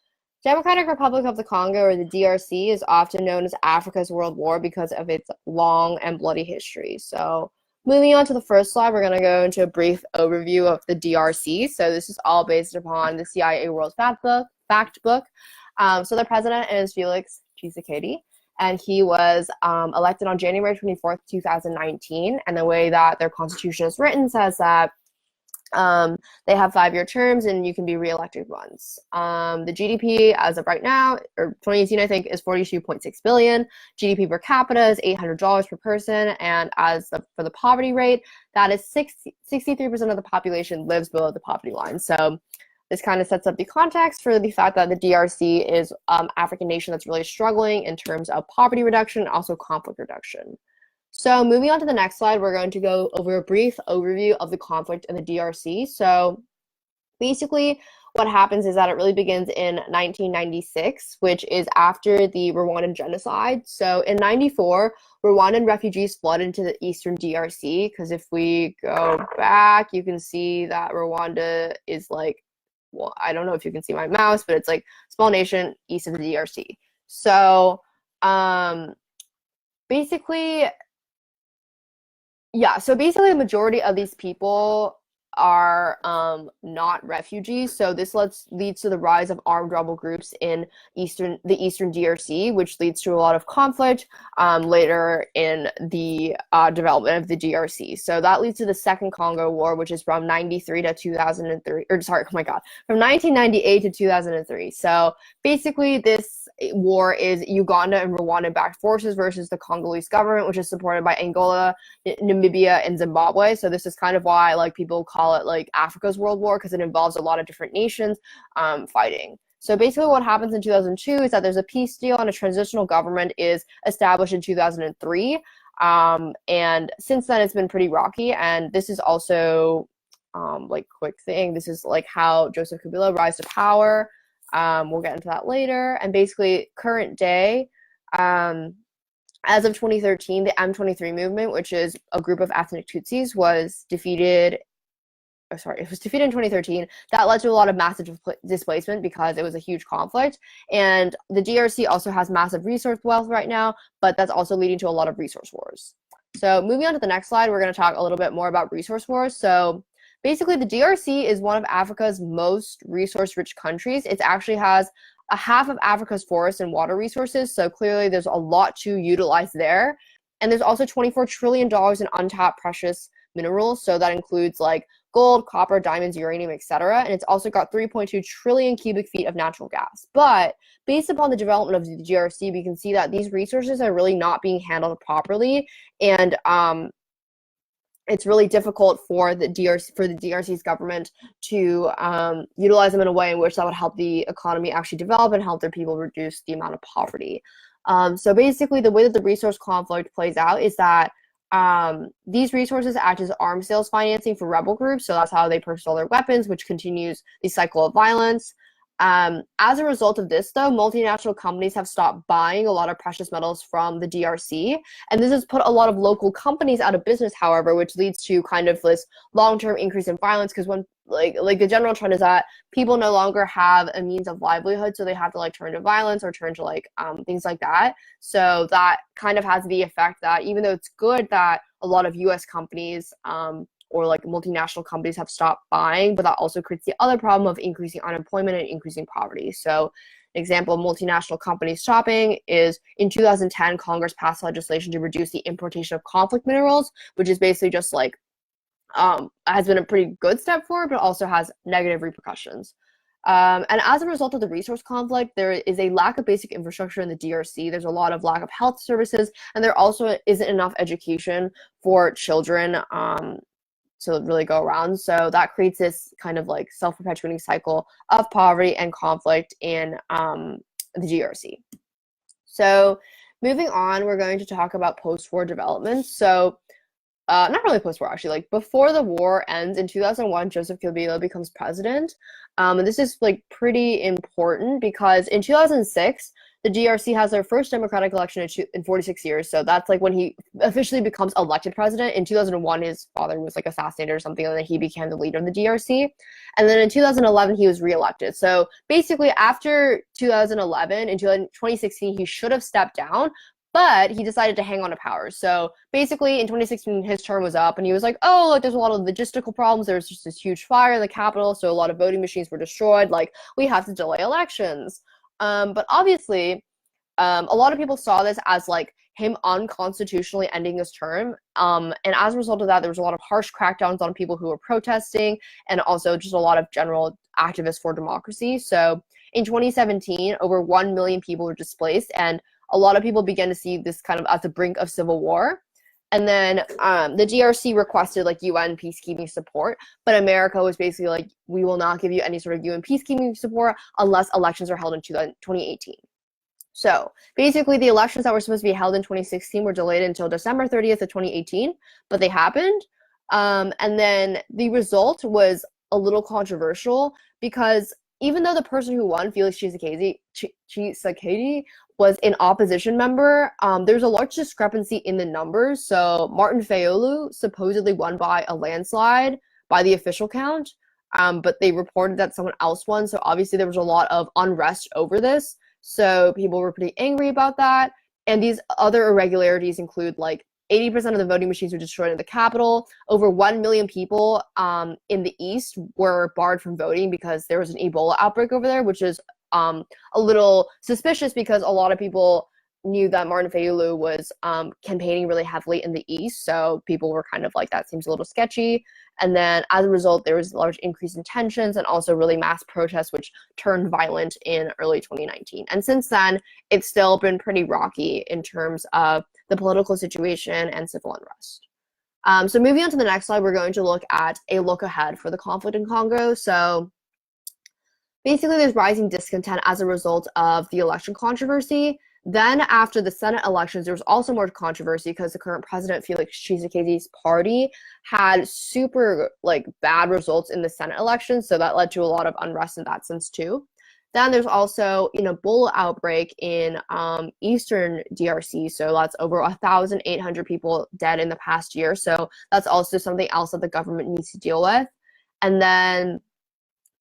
Democratic Republic of the Congo, or the DRC, is often known as Africa's World War because of its long and bloody history. So moving on to the first slide, we're going to go into a brief overview of the DRC. So this is all based upon the CIA World Fact Book. So the president is Felix Tshisekedi, and he was elected on January 24th, 2019. And the way that their constitution is written says that they have 5-year terms and you can be reelected once. The GDP as of right now, or 2018, I think, is 42.6 billion. GDP per capita is $800 per person. And for the poverty rate, that is 63% of the population lives below the poverty line. So this kind of sets up the context for the fact that the DRC is an African nation that's really struggling in terms of poverty reduction and also conflict reduction. So moving on to the next slide, we're going to go over a brief overview of the conflict in the DRC. So basically what happens is that it really begins in 1996, which is after the Rwandan genocide. So in 94, Rwandan refugees flooded into the eastern DRC, because if we go back, you can see that Rwanda is like, well, I don't know if you can see my mouse, but it's like a small nation east of the DRC. So basically the majority of these people are not refugees. So this leads to the rise of armed rebel groups in the eastern DRC, which leads to a lot of conflict later in the development of the DRC. So that leads to the Second Congo War, which is from 93 to 2003, from 1998 to 2003. So basically this war is Uganda and Rwandan-backed forces versus the Congolese government, which is supported by Angola, Namibia, and Zimbabwe. So this is kind of why people call it like Africa's World War, because it involves a lot of different nations fighting. So basically what happens in 2002 is that there's a peace deal and a transitional government is established in 2003. And since then, it's been pretty rocky. And this is also, like, quick thing. This is like how Joseph Kabila rise to power. We'll get into that later. And basically, current day, as of 2013, the M23 movement, which is a group of ethnic Tutsis, was defeated. Oh, sorry, it was defeated in 2013. That led to a lot of massive displacement because it was a huge conflict. And the DRC also has massive resource wealth right now, but that's also leading to a lot of resource wars. So moving on to the next slide, we're going to talk a little bit more about resource wars. So basically, the DRC is one of Africa's most resource-rich countries. It actually has a half of Africa's forests and water resources, so clearly there's a lot to utilize there. And there's also $24 trillion in untapped precious minerals, so that includes like gold, copper, diamonds, uranium, etc. And it's also got 3.2 trillion cubic feet of natural gas. But based upon the development of the DRC, we can see that these resources are really not being handled properly, and it's really difficult for the DRC's government to utilize them in a way in which that would help the economy actually develop and help their people reduce the amount of poverty. So basically, the way that the resource conflict plays out is that these resources act as arms sales financing for rebel groups. So that's how they purchase all their weapons, which continues the cycle of violence. As a result of this, though, multinational companies have stopped buying a lot of precious metals from the DRC, and this has put a lot of local companies out of business, however, which leads to kind of this long-term increase in violence, because when like the general trend is that people no longer have a means of livelihood, so they have to like turn to violence or turn to like things like that. So that kind of has the effect that even though it's good that a lot of US companies or like multinational companies have stopped buying, but that also creates the other problem of increasing unemployment and increasing poverty. So an example of multinational companies stopping is in 2010, Congress passed legislation to reduce the importation of conflict minerals, which is basically just like, has been a pretty good step forward, but also has negative repercussions. And as a result of the resource conflict, there is a lack of basic infrastructure in the DRC. There's a lot of lack of health services, and there also isn't enough education for children to really go around. So that creates this kind of like self-perpetuating cycle of poverty and conflict in the DRC. So moving on, we're going to talk about post-war developments. So not really post-war, actually, like before the war ends in 2001, Joseph Kabila becomes president. And this is like pretty important because in 2006, the DRC has their first democratic election in 46 years. So that's like when he officially becomes elected president. In 2001, his father was like assassinated or something, and then he became the leader of the DRC. And then in 2011, he was reelected. So basically after 2011, in 2016, he should have stepped down, but he decided to hang on to power. So basically in 2016, his term was up and he was like, oh, look, there's a lot of logistical problems. There's just this huge fire in the Capitol. So a lot of voting machines were destroyed. Like, we have to delay elections. But obviously, a lot of people saw this as like him unconstitutionally ending his term. And as a result of that, there was a lot of harsh crackdowns on people who were protesting and also just a lot of general activists for democracy. So in 2017, over 1 million people were displaced, and a lot of people began to see this kind of at the brink of civil war. And then the DRC requested like UN peacekeeping support, but America was basically like, we will not give you any sort of UN peacekeeping support unless elections are held in 2018. So basically the elections that were supposed to be held in 2016 were delayed until December 30th of 2018, but they happened. And then the result was a little controversial because even though the person who won, Felix Tshisekedi, was an opposition member, there's a large discrepancy in the numbers. So Martin Fayulu supposedly won by a landslide by the official count, but they reported that someone else won. So obviously there was a lot of unrest over this. So people were pretty angry about that. And these other irregularities include like 80% of the voting machines were destroyed in the Capitol. Over 1 million people in the East were barred from voting because there was an Ebola outbreak over there, which is a little suspicious because a lot of people knew that Martin Fayulu was campaigning really heavily in the East. So people were kind of like, that seems a little sketchy. And then as a result, there was a large increase in tensions and also really mass protests, which turned violent in early 2019. And since then, it's still been pretty rocky in terms of the political situation and civil unrest. So moving on to the next slide, we're going to look at a look ahead for the conflict in Congo. So basically, there's rising discontent as a result of the election controversy. Then after the Senate elections, there was also more controversy because the current president, Felix Tshisekedi's party, had super like bad results in the Senate elections. So that led to a lot of unrest in that sense too. Then there's also an Ebola outbreak in eastern DRC. So that's over 1,800 people dead in the past year. So that's also something else that the government needs to deal with. And then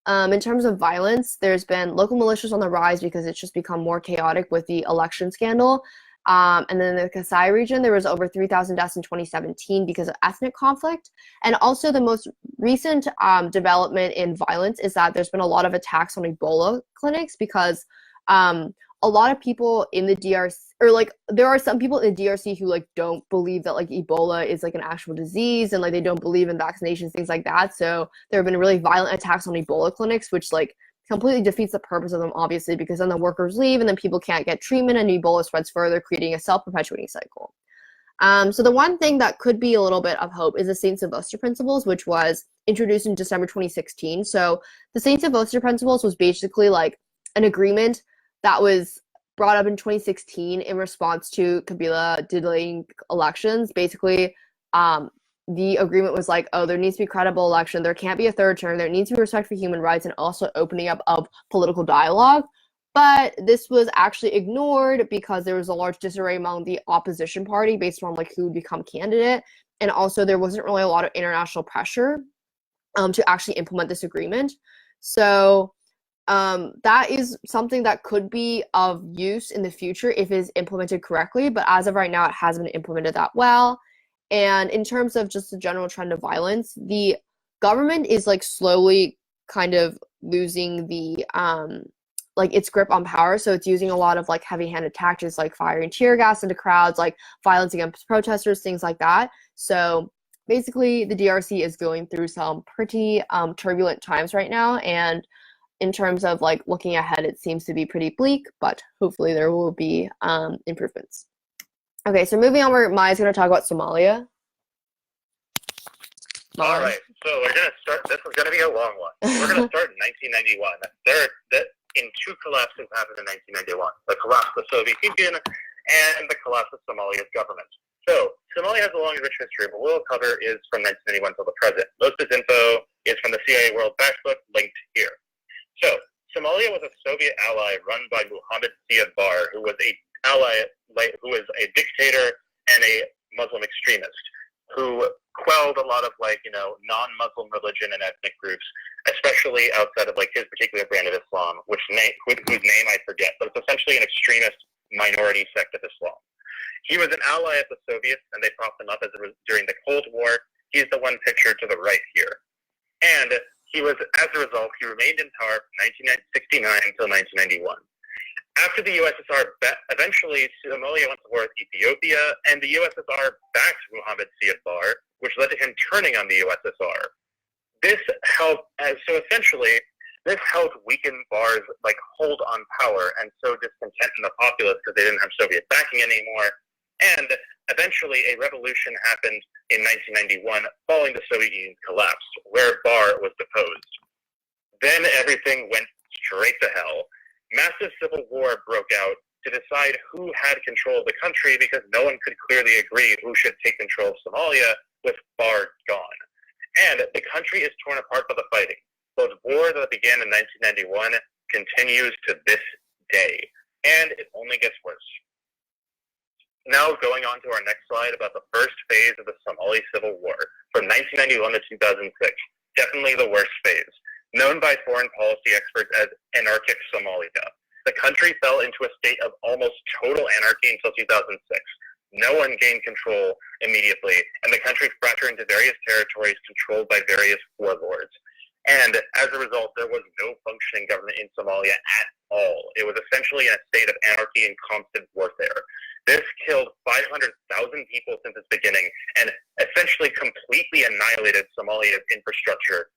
in terms of violence, there's been local militias on the rise because it's just become more chaotic with the election scandal. And then in the Kasai region, there was over 3,000 deaths in 2017 because of ethnic conflict. And also the most recent development in violence is that there's been a lot of attacks on Ebola clinics because a lot of people in the DRC, or like there are some people in the DRC who like don't believe that like Ebola is like an actual disease, and like they don't believe in vaccinations, things like that. So there have been really violent attacks on Ebola clinics, which like completely defeats the purpose of them, obviously, because then the workers leave and then people can't get treatment and Ebola spreads further, creating a self-perpetuating cycle. So the one thing that could be a little bit of hope is the St. Sylvester Principles, which was introduced in December 2016. So the St. Sylvester Principles was basically like an agreement that was brought up in 2016 in response to Kabila delaying elections. Basically, the agreement was like, oh, there needs to be credible election, there can't be a third term, there needs to be respect for human rights, and also opening up of political dialogue. But this was actually ignored because there was a large disarray among the opposition party based on like who would become candidate, and also there wasn't really a lot of international pressure to actually implement this agreement. So that is something that could be of use in the future if it is implemented correctly, but as of right now, it hasn't been implemented that well. And in terms of just the general trend of violence, the government is like slowly kind of losing the like its grip on power. So it's using a lot of like heavy-handed tactics like firing tear gas into crowds, like violence against protesters, things like that. So basically the DRC is going through some pretty turbulent times right now, and in terms of like looking ahead, it seems to be pretty bleak, but hopefully there will be improvements. Okay, so moving on, where Mai's going to talk about Somalia. All right, so we're going to start. This is going to be a long one. We're going to start in 1991. In two collapses happened in 1991: the collapse of the Soviet Union and the collapse of Somalia's government. So Somalia has a long and rich history, but what we'll cover is from 1991 till the present. Most of this info is from the CIA World Factbook, linked here. So, Somalia was a Soviet ally run by Mohammed Siad Barre, who was a dictator and a Muslim extremist, who quelled a lot of non-Muslim religion and ethnic groups, especially outside of his particular brand of Islam, whose name I forget, but it's essentially an extremist minority sect of Islam. He was an ally of the Soviets, and they propped him up during the Cold War. He's the one pictured to the right here. And as a result, he remained in power from 1969 until 1991. After the USSR, eventually Somalia went to war with Ethiopia, and the USSR backed Mohammed Siad Barre, which led to him turning on the USSR. This helped weaken Barre's hold on power, and sow discontent in the populace because they didn't have Soviet backing anymore. And eventually, a revolution happened in 1991 following the Soviet Union's collapse, where Barre was deposed. Then everything went straight to hell. Massive civil war broke out to decide who had control of the country because no one could clearly agree who should take control of Somalia with Barre gone. And the country is torn apart by the fighting. The war that began in 1991 continues to this day, and it only gets worse. Now going on to our next slide about the first phase of the Somali Civil War, from 1991 to 2006, definitely the worst phase, known by foreign policy experts as anarchic Somalia. The country fell into a state of almost total anarchy until 2006. No one gained control immediately, and the country fractured into various territories controlled by various warlords. And as a result, there was no functioning government in Somalia at all. It was essentially in a state of anarchy and constant warfare. This killed 500,000 people since its beginning and essentially completely annihilated Somalia's infrastructure.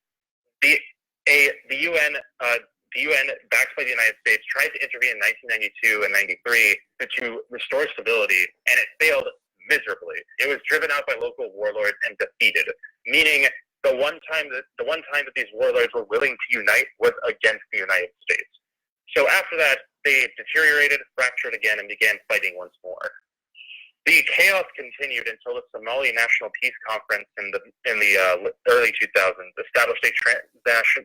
The UN, backed by the United States, tried to intervene in 1992 and 93 to restore stability, and it failed miserably. It was driven out by local warlords and defeated, meaning the one time that these warlords were willing to unite was against the United States. So after that, they deteriorated, fractured again, and began fighting once more. The chaos continued until the Somali National Peace Conference in the early 2000s established a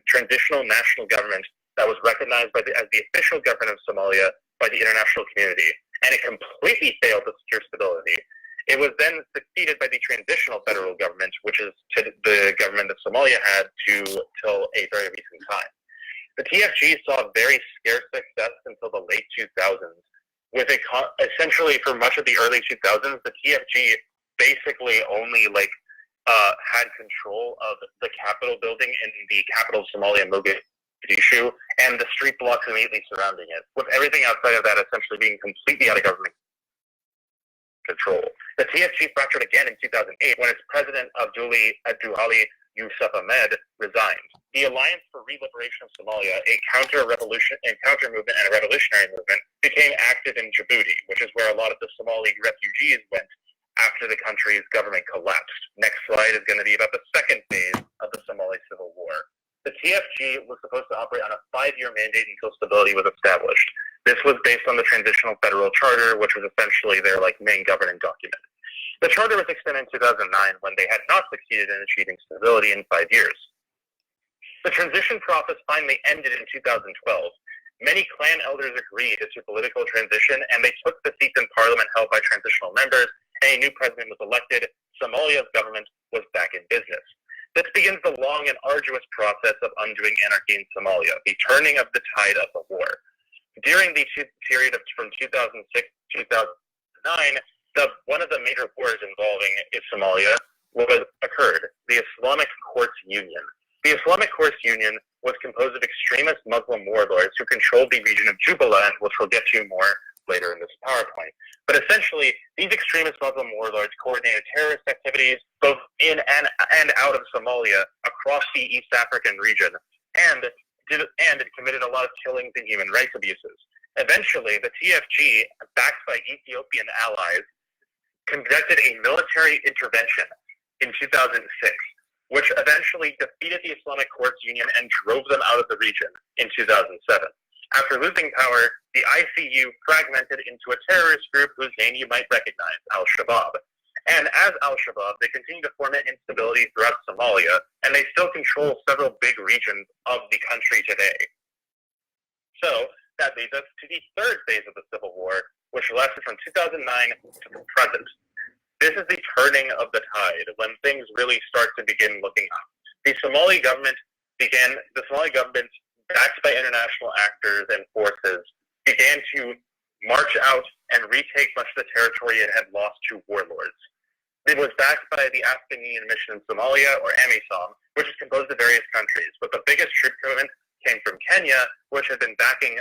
transitional national government that was recognized as the official government of Somalia by the international community, and it completely failed to secure stability. It was then succeeded by the transitional federal government, which is the government that Somalia had till a very recent time. The TFG saw very scarce success until the late 2000s. Essentially, for much of the early 2000s, the TFG basically only had control of the Capitol building in the capital of Somalia, Mogadishu, and the street blocks immediately surrounding it, with everything outside of that essentially being completely out of government control. The TFG fractured again in 2008 when its president, Abdullahi Yusuf Ahmed, resigned. The Alliance for Re-Liberation of Somalia, a counter movement and a revolutionary movement, became active in Djibouti, which is where a lot of the Somali refugees went after the country's government collapsed. Next slide is going to be about the second phase of the Somali Civil War. The TFG was supposed to operate on a 5-year mandate until stability was established. This was based on the Transitional Federal Charter, which was essentially their main governing document. The charter was extended in 2009 when they had not succeeded in achieving stability in 5 years. The transition process finally ended in 2012. Many clan elders agreed to political transition, and they took the seats in parliament held by transitional members, and a new president was elected. Somalia's government was back in business. This begins the long and arduous process of undoing anarchy in Somalia, the turning of the tide of the war. During the period from 2006 to 2009, one of the major wars involving Somalia occurred, the Islamic Courts Union. The Islamic Courts Union was composed of extremist Muslim warlords who controlled the region of Jubaland, which we'll get to more later in this PowerPoint. But essentially, these extremist Muslim warlords coordinated terrorist activities both in and out of Somalia across the East African region, and it committed a lot of killings and human rights abuses. Eventually, the TFG, backed by Ethiopian allies, conducted a military intervention in 2006, which eventually defeated the Islamic Courts Union and drove them out of the region in 2007. After losing power, the ICU fragmented into a terrorist group whose name you might recognize, Al-Shabaab. And as Al-Shabaab, they continue to foment instability throughout Somalia, and they still control several big regions of the country today. So that leads us to the third phase of the Civil War, which lasted from 2009 to the present. This is the turning of the tide, when things really start to begin looking up. The Somali government, backed by international actors and forces, began to march out and retake much of the territory it had lost to warlords. It was backed by the African Union Mission in Somalia, or AMISOM, which is composed of various countries. But the biggest troop commitment came from Kenya, which had been backing,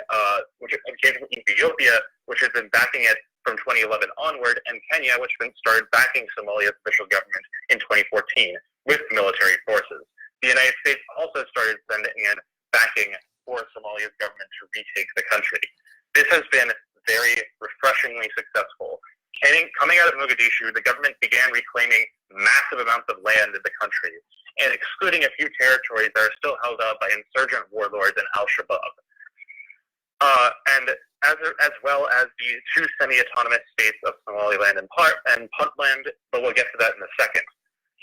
came from Ethiopia, which had been backing it from 2011 onward, and Kenya, which had started backing Somalia's official government in 2014 with military forces. The United States also started sending in backing for Somalia's government to retake the country. This has been very refreshingly successful. Coming out of Mogadishu, the government began reclaiming massive amounts of land in the country, and excluding a few territories that are still held up by insurgent warlords and Al-Shabaab. And as well as the two semi-autonomous states of Somaliland and Puntland, but we'll get to that in a second.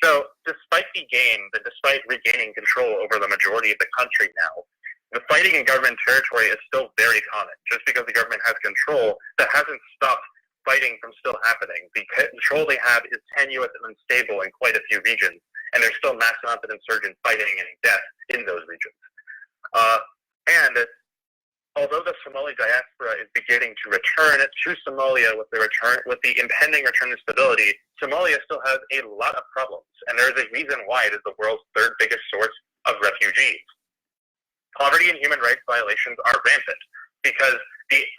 So despite regaining control over the majority of the country now, the fighting in government territory is still very common. Just because the government has control, that hasn't stopped fighting from still happening. The control they have is tenuous and unstable in quite a few regions, and there's still massive amounts of insurgent fighting and death in those regions. And although the Somali diaspora is beginning to return to Somalia with the impending return to stability, Somalia still has a lot of problems, and there is a reason why it is the world's third biggest source of refugees. Poverty and human rights violations are rampant because,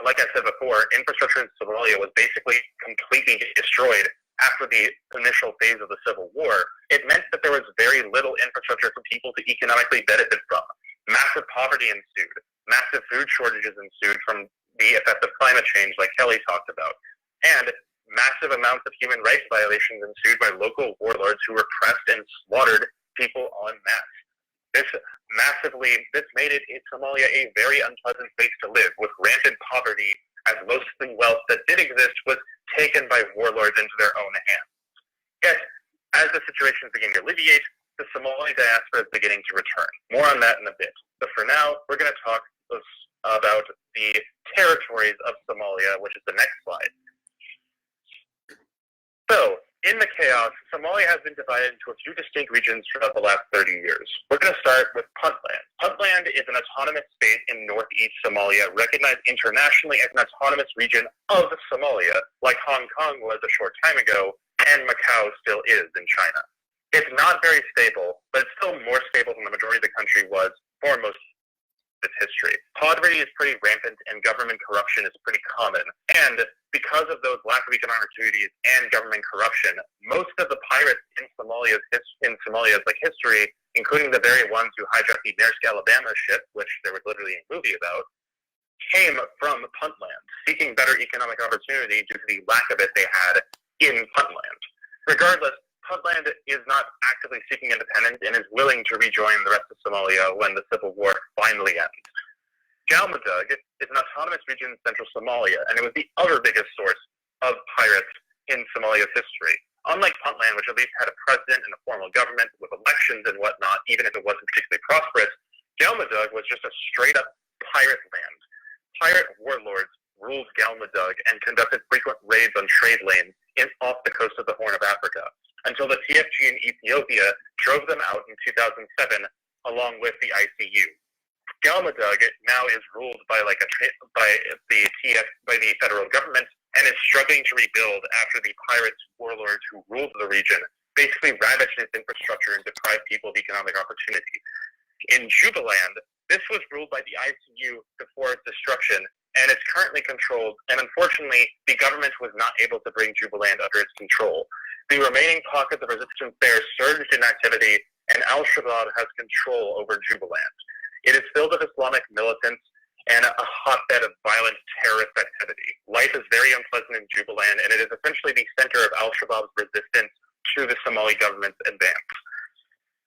like I said before, infrastructure in Somalia was basically completely destroyed after the initial phase of the Civil War. It meant that there was very little infrastructure for people to economically benefit from. Massive poverty ensued. Massive food shortages ensued from the effect of climate change, like Kelly talked about. And massive amounts of human rights violations ensued by local warlords who repressed and slaughtered people en masse. this made it in Somalia a very unpleasant place to live, with rampant poverty, as most of the wealth that did exist was taken by warlords into their own hands. Yet, as the situation is beginning to alleviate, the Somali diaspora is beginning to return. More on that in a bit. But for now, we're going to talk about the territories of Somalia, which is the next slide. So, in the chaos, Somalia has been divided into a few distinct regions throughout the last 30 years. We're going to start with Puntland. Puntland is an autonomous state in northeast Somalia, recognized internationally as an autonomous region of Somalia, like Hong Kong was a short time ago, and Macau still is in China. It's not very stable, but it's still more stable than the majority of the country was for most of its history. Poverty is pretty rampant, and government corruption is pretty common. And because of those lack of economic opportunities and government corruption, most of the pirates in Somalia's history, including the very ones who hijacked the Maersk Alabama ship, which there was literally a movie about, came from Puntland, seeking better economic opportunity due to the lack of it they had in Puntland. Regardless, Puntland is not actively seeking independence and is willing to rejoin the rest of Somalia when the civil war finally ends. Galmudug is an autonomous region in central Somalia, and it was the other biggest source of pirates in Somalia's history. Unlike Puntland, which at least had a president and a formal government with elections and whatnot, even if it wasn't particularly prosperous, Galmudug was just a straight-up pirate land. Pirate warlords ruled Galmudug and conducted frequent raids on trade lanes off the coast of the Horn of Africa, until the TFG in Ethiopia drove them out in 2007, along with the ICU. Galmudug now is ruled by the federal government and is struggling to rebuild after the pirates warlords who ruled the region basically ravaged its infrastructure and deprived people of economic opportunity. In Jubaland, this was ruled by the ICU before its destruction, and it's currently controlled, and unfortunately, the government was not able to bring Jubaland under its control. The remaining pockets of resistance there surged in activity, and Al-Shabaab has control over Jubaland. It is filled with Islamic militants and a hotbed of violent terrorist activity. Life is very unpleasant in Jubaland, and it is essentially the center of Al-Shabaab's resistance to the Somali government's advance.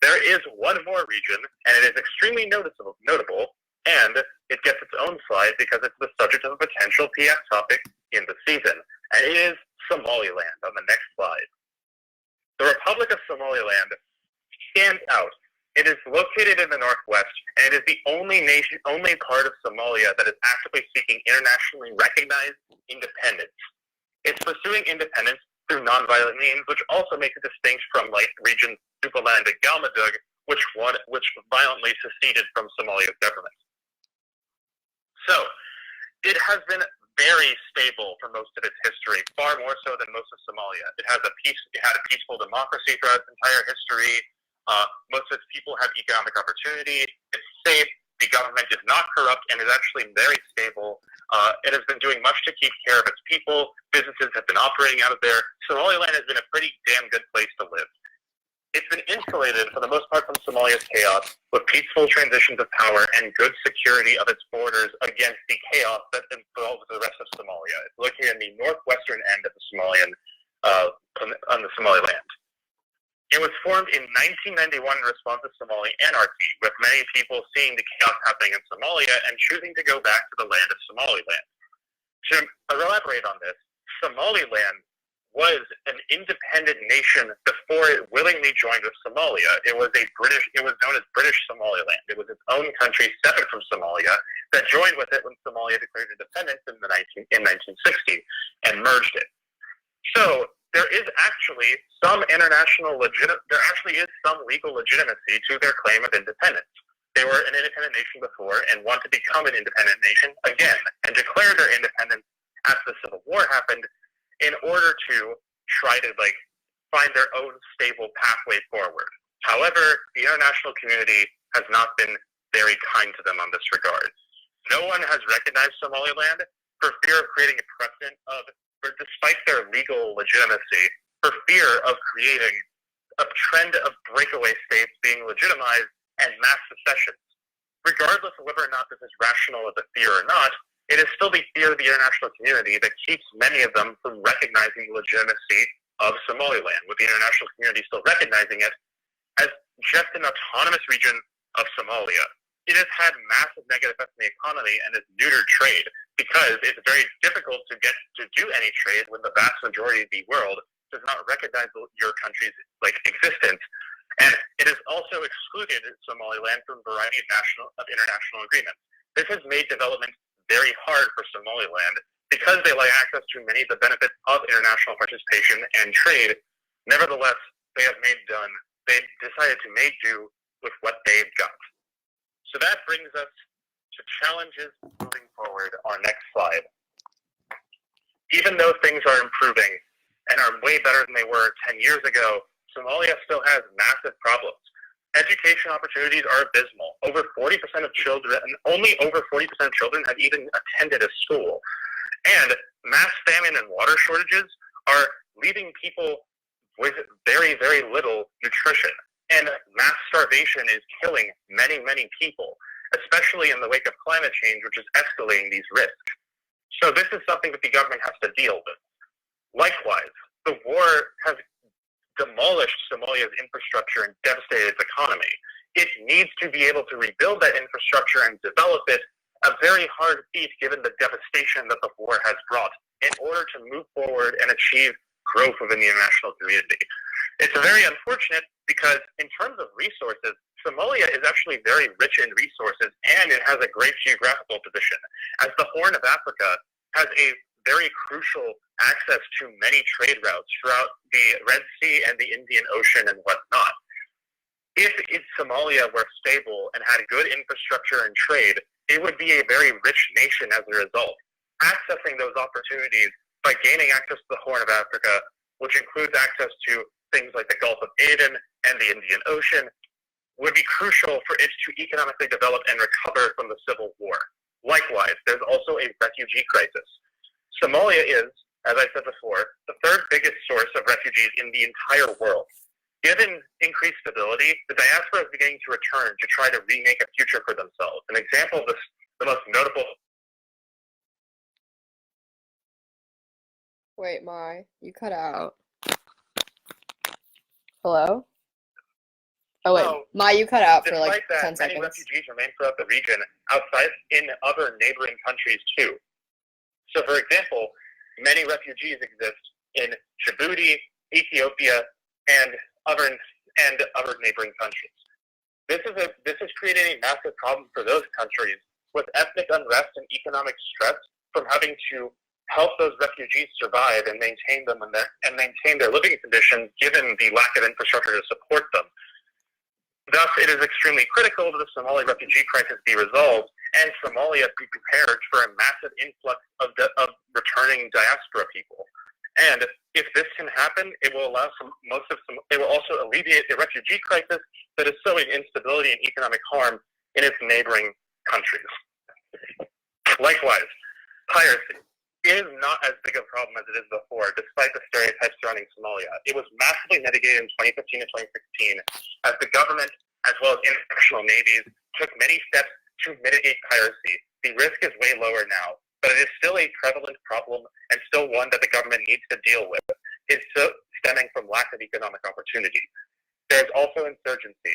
There is one more region, and it is extremely notable, and it gets its own slide because it's the subject of a potential PF topic in the season, and it is Somaliland on the next slide. The Republic of Somaliland stands out. It is located in the northwest, and it is the only part of Somalia that is actively seeking internationally recognized independence. It's pursuing independence through nonviolent means, which also makes it distinct from regions Jubaland and Galmudug, which violently seceded from Somalia's government. So, it has been very stable for most of its history, far more so than most of Somalia. It had a peaceful democracy throughout its entire history. Most of its people have economic opportunity. It's safe. The government is not corrupt and is actually very stable. It has been doing much to keep care of its people. Businesses have been operating out of there. Somaliland has been a pretty damn good place to live. It's been insulated, for the most part, from Somalia's chaos, with peaceful transitions of power and good security of its borders against the chaos that involves the rest of Somalia. It's located in the northwestern end of the on the Somaliland. It was formed in 1991 in response to Somali anarchy, with many people seeing the chaos happening in Somalia and choosing to go back to the land of Somaliland. To elaborate on this, Somaliland was an independent nation before it willingly joined with Somalia. It was known as British Somaliland. It was its own country separate from Somalia that joined with it when Somalia declared independence in 1960 and merged it. So there is actually some legal legitimacy to their claim of independence. They were an independent nation before and want to become an independent nation again and declare their independence after the Civil War happened in order to try to find their own stable pathway forward. However, the international community has not been very kind to them on this regard. No one has recognized Somaliland for fear of creating a precedent despite their legal legitimacy, for fear of creating a trend of breakaway states being legitimized and mass secessions. Regardless of whether or not this is rational as a fear or not, it is still the fear of the international community that keeps many of them from recognizing the legitimacy of Somaliland, with the international community still recognizing it as just an autonomous region of Somalia. It has had massive negative effects on the economy and has neutered trade because it's very difficult to get to do any trade when the vast majority of the world does not recognize your country's existence. And it has also excluded Somaliland from a variety of international agreements. This has made development very hard for Somaliland because they lack access to many of the benefits of international participation and trade. Nevertheless, they decided to make do with what they've got. So that brings us to challenges moving forward. Our next slide. Even though things are improving and are way better than they were 10 years ago, Somalia still has massive problems. Education opportunities are abysmal. Only over 40% of children have even attended a school. And mass famine and water shortages are leaving people with very, very little nutrition. And mass starvation is killing many, many people, especially in the wake of climate change, which is escalating these risks. So this is something that the government has to deal with. Likewise, the war has demolished Somalia's infrastructure and devastated its economy. It needs to be able to rebuild that infrastructure and develop it, a very hard feat given the devastation that the war has brought, in order to move forward and achieve growth within the international community. It's very unfortunate because in terms of resources, Somalia is actually very rich in resources and it has a great geographical position, as the Horn of Africa has a very crucial access to many trade routes throughout the Red Sea and the Indian Ocean and whatnot. If Somalia were stable and had good infrastructure and trade, it would be a very rich nation as a result. Accessing those opportunities by gaining access to the Horn of Africa, which includes access to things like the Gulf of Aden and the Indian Ocean, would be crucial for it to economically develop and recover from the civil war. Likewise, there's also a refugee crisis. Somalia is, as I said before, the third biggest source of refugees in the entire world. Given increased stability, the diaspora is beginning to return to try to remake a future for themselves. An example of this, the most notable... Wait, Mai, you cut out. Hello? Oh wait, Mai, you cut out for like 10 seconds. Many refugees remain throughout the region, outside in other neighboring countries too. So, for example, many refugees exist in Djibouti, Ethiopia, and other neighboring countries. This is creating a massive problem for those countries, with ethnic unrest and economic stress from having to help those refugees survive and maintain their living conditions, given the lack of infrastructure to support them. Thus, it is extremely critical that the Somali refugee crisis be resolved and Somalia be prepared for a massive influx of returning diaspora people. And if this can happen, it will it will also alleviate the refugee crisis that is sowing instability and economic harm in its neighboring countries. Likewise, piracy is not as big a problem as it is before, despite the stereotypes surrounding Somalia. It was massively mitigated in 2015 and 2016 as the government, as well as international navies, took many steps to mitigate piracy. The risk is way lower now, but it is still a prevalent problem and still one that the government needs to deal with. It's still stemming from lack of economic opportunity. There's also insurgency.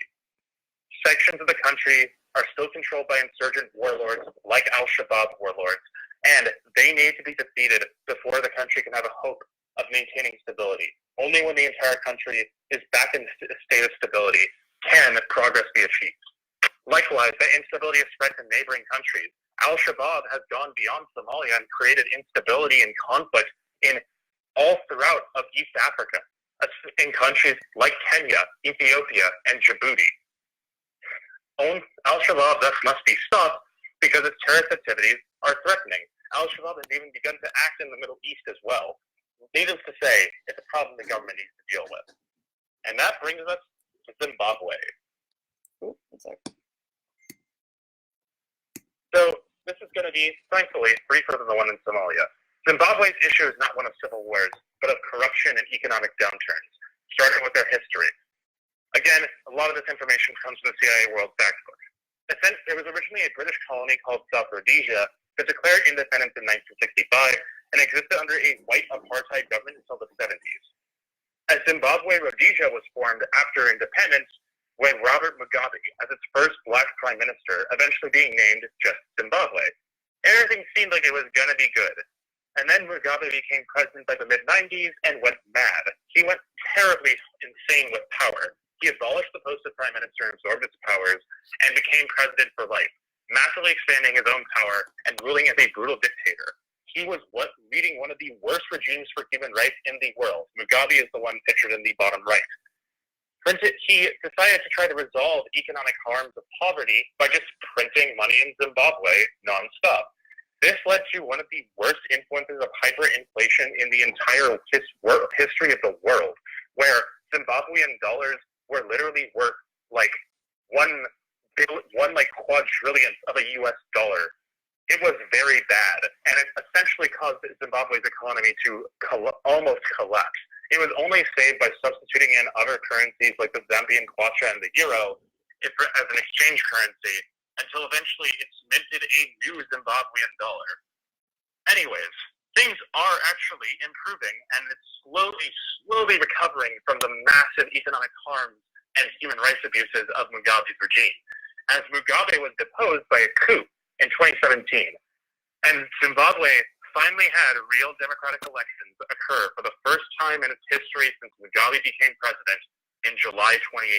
Sections of the country are still controlled by insurgent warlords like Al-Shabaab warlords, and they need to be defeated before the country can have a hope of maintaining stability. Only when the entire country is back in a state of stability can progress be achieved. Likewise, the instability has spread to neighboring countries. Al-Shabaab has gone beyond Somalia and created instability and conflict in all throughout of East Africa, in countries like Kenya, Ethiopia, and Djibouti. Al-Shabaab thus must be stopped because its terrorist activities are threatening. Al-Shabaab has even begun to act in the Middle East as well. Needless to say, it's a problem the government needs to deal with. And that brings us to Zimbabwe. Ooh, one sec. So this is going to be, thankfully, briefer than the one in Somalia. Zimbabwe's issue is not one of civil wars, but of corruption and economic downturns, starting with their history. Again, a lot of this information comes from the CIA World Factbook. There was originally a British colony called South Rhodesia that declared independence in 1965 and existed under a white apartheid government until the 70s. As Zimbabwe Rhodesia was formed after independence, with Robert Mugabe as its first black prime minister, eventually being named just Zimbabwe. Everything seemed like it was going to be good. And then Mugabe became president by the mid-90s and went mad. He went terribly insane with power. He abolished the post of prime minister and absorbed its powers and became president for life, massively expanding his own power and ruling as a brutal dictator. He was leading one of the worst regimes for human rights in the world. Mugabe is the one pictured in the bottom right. He decided to try to resolve economic harms of poverty by just printing money in Zimbabwe nonstop. This led to one of the worst influences of hyperinflation in the entire history of the world, where Zimbabwean dollars were literally worth like one quadrillionth of a US dollar. It was very bad, and it essentially caused Zimbabwe's economy to almost collapse. It was only saved by substituting in other currencies like the Zambian kwacha and the euro as an exchange currency, until eventually it's minted a new Zimbabwean dollar. Anyways, things are actually improving, and it's slowly recovering from the massive economic harms and human rights abuses of Mugabe's regime, as Mugabe was deposed by a coup in 2017, and Zimbabwe finally had real democratic elections occur for the first time in its history since Mugabe became president in July 2018.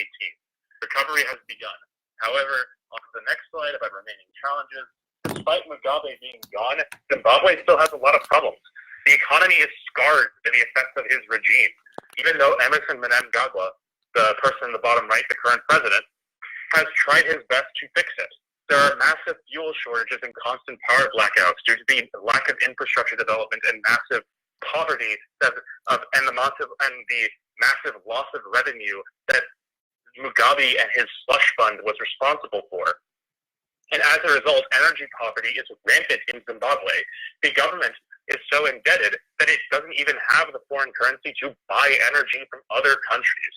Recovery has begun. However, on to the next slide about remaining challenges. Despite Mugabe being gone, Zimbabwe still has a lot of problems. The economy is scarred by the effects of his regime. Even though Emerson Mnangagwa, the person in the bottom right, the current president, has tried his best to fix it. There are massive fuel shortages and constant power blackouts due to the lack of infrastructure development and massive poverty and the massive loss of revenue that Mugabe and his slush fund was responsible for. And as a result, energy poverty is rampant in Zimbabwe. The government is so indebted that it doesn't even have the foreign currency to buy energy from other countries.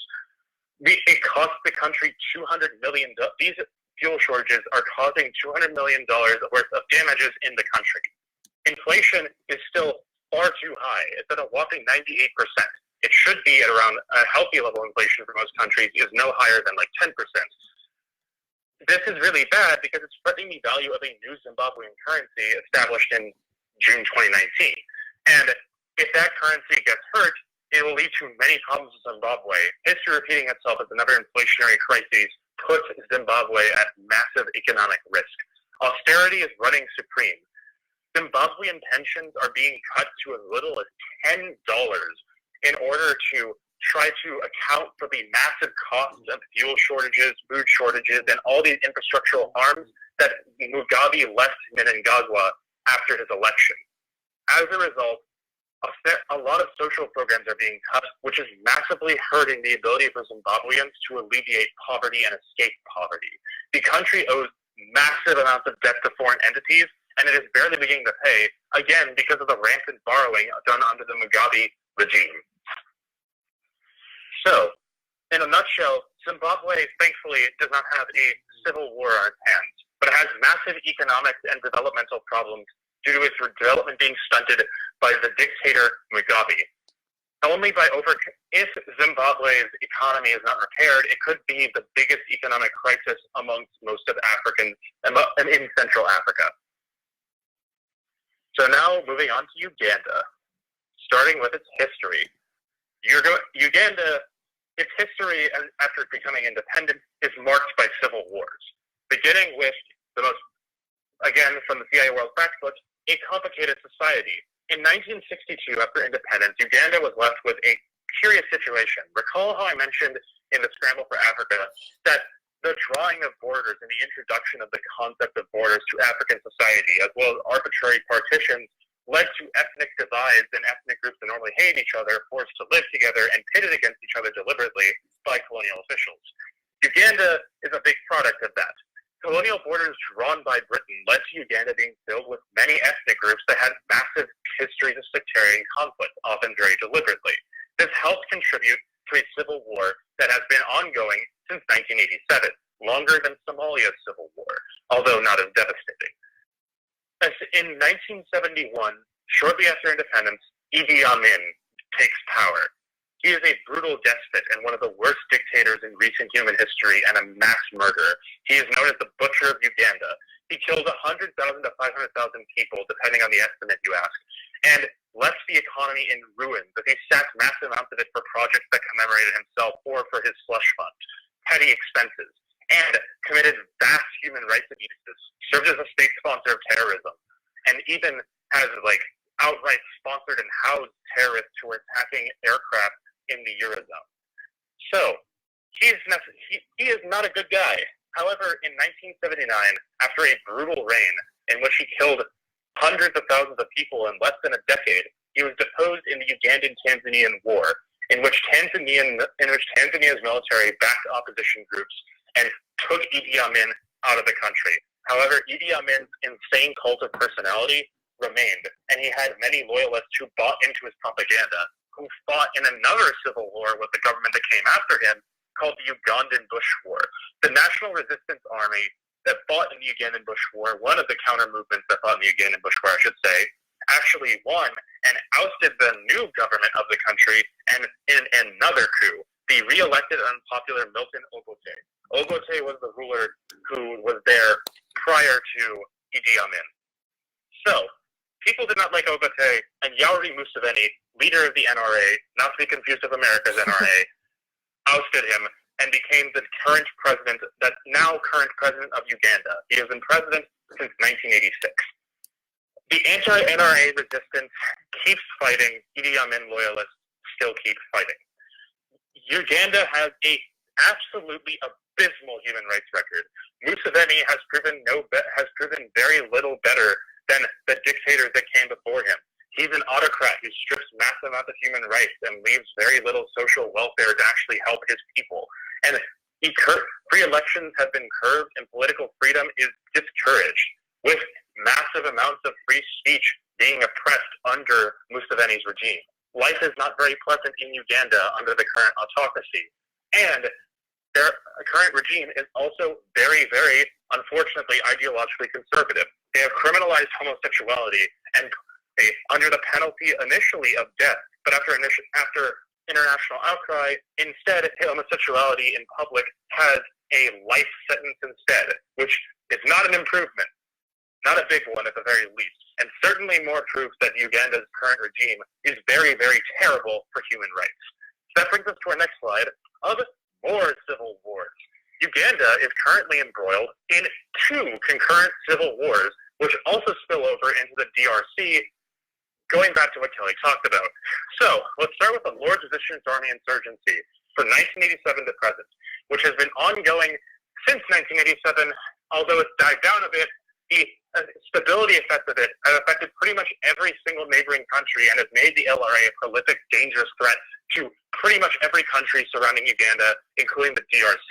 It costs the country $200 million. These fuel shortages are causing $200 million worth of damages in the country. Inflation is still far too high. It's at a whopping 98%. It should be at around a healthy level of inflation for most countries is no higher than like 10%. This is really bad because it's threatening the value of a new Zimbabwean currency established in June 2019. And if that currency gets hurt, it will lead to many problems in Zimbabwe. History repeating itself as another inflationary crisis puts Zimbabwe at massive economic risk. Austerity is running supreme. Zimbabwean pensions are being cut to as little as $10 in order to try to account for the massive costs of fuel shortages, food shortages, and all these infrastructural harms that Mugabe left Mnangagwa after his election. As a result, a lot of social programs are being cut, which is massively hurting the ability for Zimbabweans to alleviate poverty and escape poverty. The country owes massive amounts of debt to foreign entities, and it is barely beginning to pay, again, because of the rampant borrowing done under the Mugabe regime. So, in a nutshell, Zimbabwe, thankfully, does not have a civil war on its hands, but it has massive economic and developmental problems due to its development being stunted by the dictator Mugabe. If Zimbabwe's economy is not repaired, it could be the biggest economic crisis amongst most of Africans and in Central Africa. So now moving on to Uganda, starting with its history. Uganda, its history after becoming independent is marked by civil wars, beginning with the most, again from the CIA World Factbook, a complicated society. In 1962, after independence, Uganda was left with a curious situation. Recall how I mentioned in the Scramble for Africa that the drawing of borders and the introduction of the concept of borders to African society, as well as arbitrary partitions, led to ethnic divides and ethnic groups that normally hate each other, forced to live together and pitted against each other deliberately by colonial officials. Uganda is a big product of that. Colonial borders drawn by Britain led to Uganda being filled with many ethnic groups that had massive histories of sectarian conflict, often very deliberately. This helped contribute to a civil war that has been ongoing since 1987, longer than Somalia's civil war, although not as devastating. In 1971, shortly after independence, Idi Amin takes power. He is a brutal despot and one of the worst dictators in recent human history and a mass murderer. He is known as the Butcher of Uganda. He killed 100,000 to 500,000 people, depending on the estimate you ask, and left the economy in ruins as he sacked massive amounts of it for projects that commemorated himself or for his slush fund, petty expenses, and committed vast human rights abuses, served as a state sponsor of terrorism, and even has outright sponsored and housed terrorists who are attacking aircraft in the Eurozone. So, he is not a good guy. However, in 1979, after a brutal reign in which he killed hundreds of thousands of people in less than a decade, he was deposed in the Ugandan-Tanzanian War, in which Tanzania's military backed opposition groups and took Idi Amin out of the country. However, Idi Amin's insane cult of personality remained, and he had many loyalists who bought into his propaganda, who fought in another civil war with the government that came after him, called the Ugandan Bush War. The National Resistance Army that fought in the Ugandan Bush War, one of the counter movements that fought in the Ugandan Bush War, I should say, actually won and ousted the new government of the country, and in another coup, the re-elected unpopular Milton Obote. Obote was the ruler who was there prior to Idi Amin. So, people did not like Obote, and Yoweri Museveni, leader of the NRA, not to be confused with America's NRA, ousted him and became the current president of Uganda. He has been president since 1986. The anti-NRA resistance keeps fighting. Idi Amin loyalists still keep fighting. Uganda has a absolutely abysmal human rights record. Museveni has proven very little better than the dictators that came before him. He's an autocrat who strips massive amounts of human rights and leaves very little social welfare to actually help his people. And free elections have been curbed, and political freedom is discouraged, with massive amounts of free speech being oppressed under Museveni's regime. Life is not very pleasant in Uganda under the current autocracy. And their current regime is also very, very, unfortunately, ideologically conservative. They have criminalized homosexuality and under the penalty initially of death, but after international outcry, instead homosexuality in public has a life sentence instead, which is not an improvement, not a big one at the very least, and certainly more proof that Uganda's current regime is very, very terrible for human rights. So that brings us to our next slide of more civil wars. Uganda is currently embroiled in 2 concurrent civil wars, which also spill over into the DRC, going back to what Kelly talked about. So, let's start with the Lord's Resistance Army insurgency from 1987 to present, which has been ongoing since 1987, although it's died down a bit. The stability effect of it has affected pretty much every single neighboring country and has made the LRA a prolific, dangerous threat to pretty much every country surrounding Uganda, including the DRC.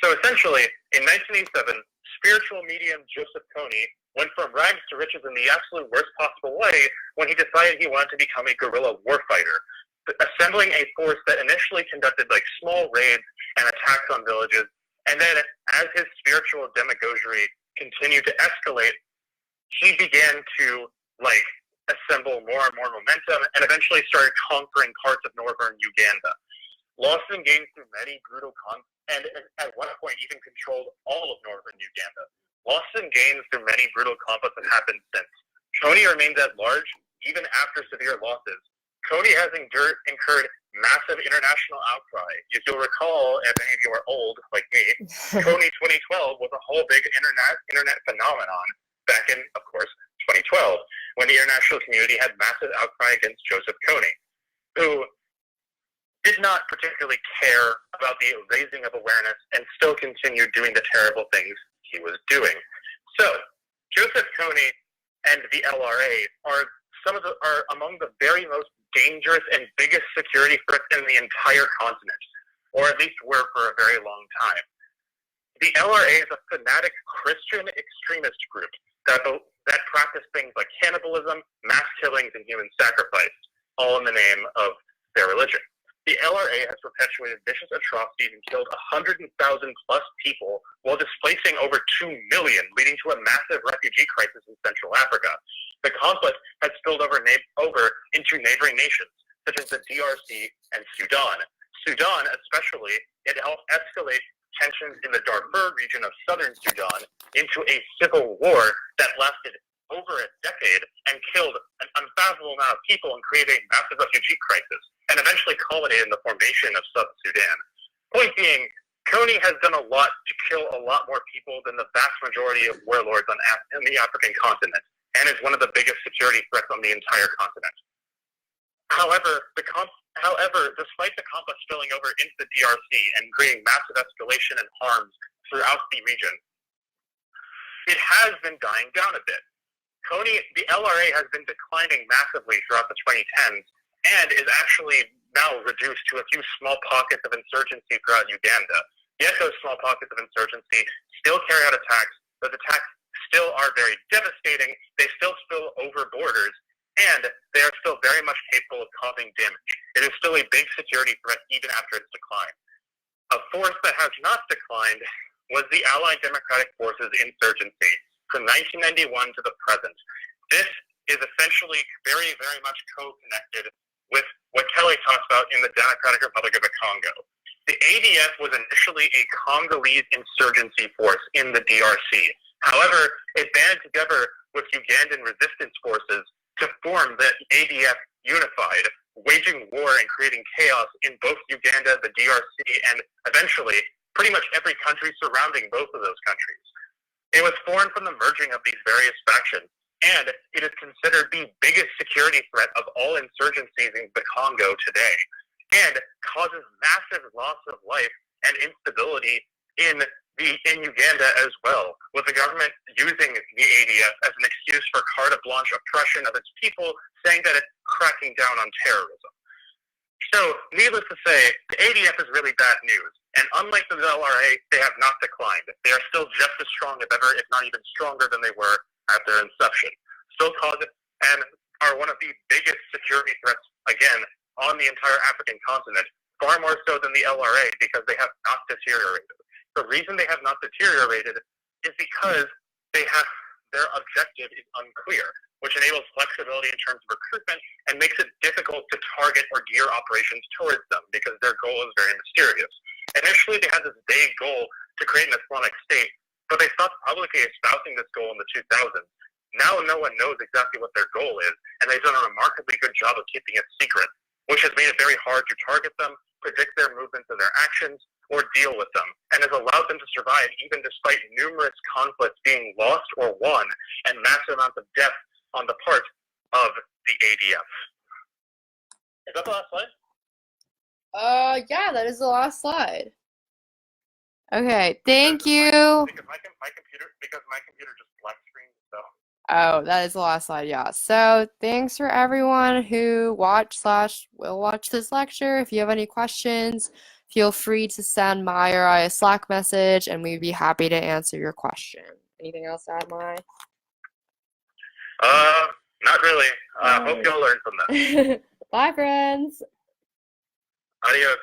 So essentially, in 1987, spiritual medium Joseph Kony went from rags to riches in the absolute worst possible way when he decided he wanted to become a guerrilla warfighter, assembling a force that initially conducted small raids and attacks on villages, and then as his spiritual demagoguery continued to escalate, he began to assemble more and more momentum and eventually started conquering parts of northern Uganda. Lost and gained through many brutal and at one point even controlled all of northern Uganda. Lost and gains through many brutal conflicts have happened since. Kony remains at large even after severe losses. Kony has incurred massive international outcry. If you'll recall, if any of you are old like me, Kony 2012 was a whole big internet phenomenon back in, of course, 2012, when the international community had massive outcry against Joseph Kony, who did not particularly care about the raising of awareness and still continued doing the terrible things he was doing. So, Joseph Kony and the LRA are among the very most dangerous and biggest security threats in the entire continent, or at least were for a very long time. The LRA is a fanatic Christian extremist group that practice things like cannibalism, mass killings, and human sacrifice, all in the name of their religion. The LRA has perpetuated vicious atrocities and killed 100,000 plus people while displacing over 2 million, leading to a massive refugee crisis in Central Africa. The conflict has spilled over into neighboring nations. such as the DRC and Sudan. Sudan, especially, it helped escalate tensions in the Darfur region of southern Sudan into a civil war that lasted over a decade and killed an unfathomable amount of people and created a massive refugee crisis, and eventually culminated in the formation of South Sudan. Point being, Kony has done a lot to kill a lot more people than the vast majority of warlords on the African continent, and is one of the biggest security threats on the entire continent. However, despite the conflict spilling over into the DRC and creating massive escalation and harms throughout the region, it has been dying down a bit. The LRA has been declining massively throughout the 2010s and is actually now reduced to a few small pockets of insurgency throughout Uganda. Yet those small pockets of insurgency still carry out attacks. Those attacks still are very devastating. They still spill over borders, and they are still very much capable of causing damage. It is still a big security threat even after its decline. A force that has not declined was the Allied Democratic Forces insurgency from 1991 to the present. This is essentially very, very much co-connected with what Kelly talks about in the Democratic Republic of the Congo. The ADF was initially a Congolese insurgency force in the DRC. However, it banded together with Ugandan resistance forces to form the ADF Unified, waging war and creating chaos in both Uganda, the DRC, and eventually pretty much every country surrounding both of those countries. It was formed from the merging of these various factions, and it is considered the biggest security threat of all insurgencies in the Congo today, and causes massive loss of life and instability in Uganda as well, with the government using the ADF as an excuse for carte blanche oppression of its people, saying that it's cracking down on terrorism. So, needless to say, the ADF is really bad news, and unlike the LRA, they have not declined. They are still just as strong as ever, if not even stronger than they were at their inception. Still cause and are one of the biggest security threats, again, on the entire African continent, far more so than the LRA, because they have not deteriorated. The reason they have not deteriorated is because their objective is unclear, which enables flexibility in terms of recruitment and makes it difficult to target or gear operations towards them because their goal is very mysterious. Initially, they had this vague goal to create an Islamic state, but they stopped publicly espousing this goal in the 2000s. Now no one knows exactly what their goal is, and they've done a remarkably good job of keeping it secret, which has made it very hard to target them, predict their movements and their actions, or deal with them, and has allowed them to survive even despite numerous conflicts being lost or won and massive amounts of death on the part of the ADF. Is that the last slide? Yeah, that is the last slide. Okay, thank you. Because my computer just black screened, so. Oh, that is the last slide, yeah. So thanks for everyone who watched/will watch this lecture. If you have any questions, feel free to send Mai or I a Slack message, and we'd be happy to answer your question. Anything else to add, Mai? Not really. Hope you all learned from that. Bye, friends. Adios.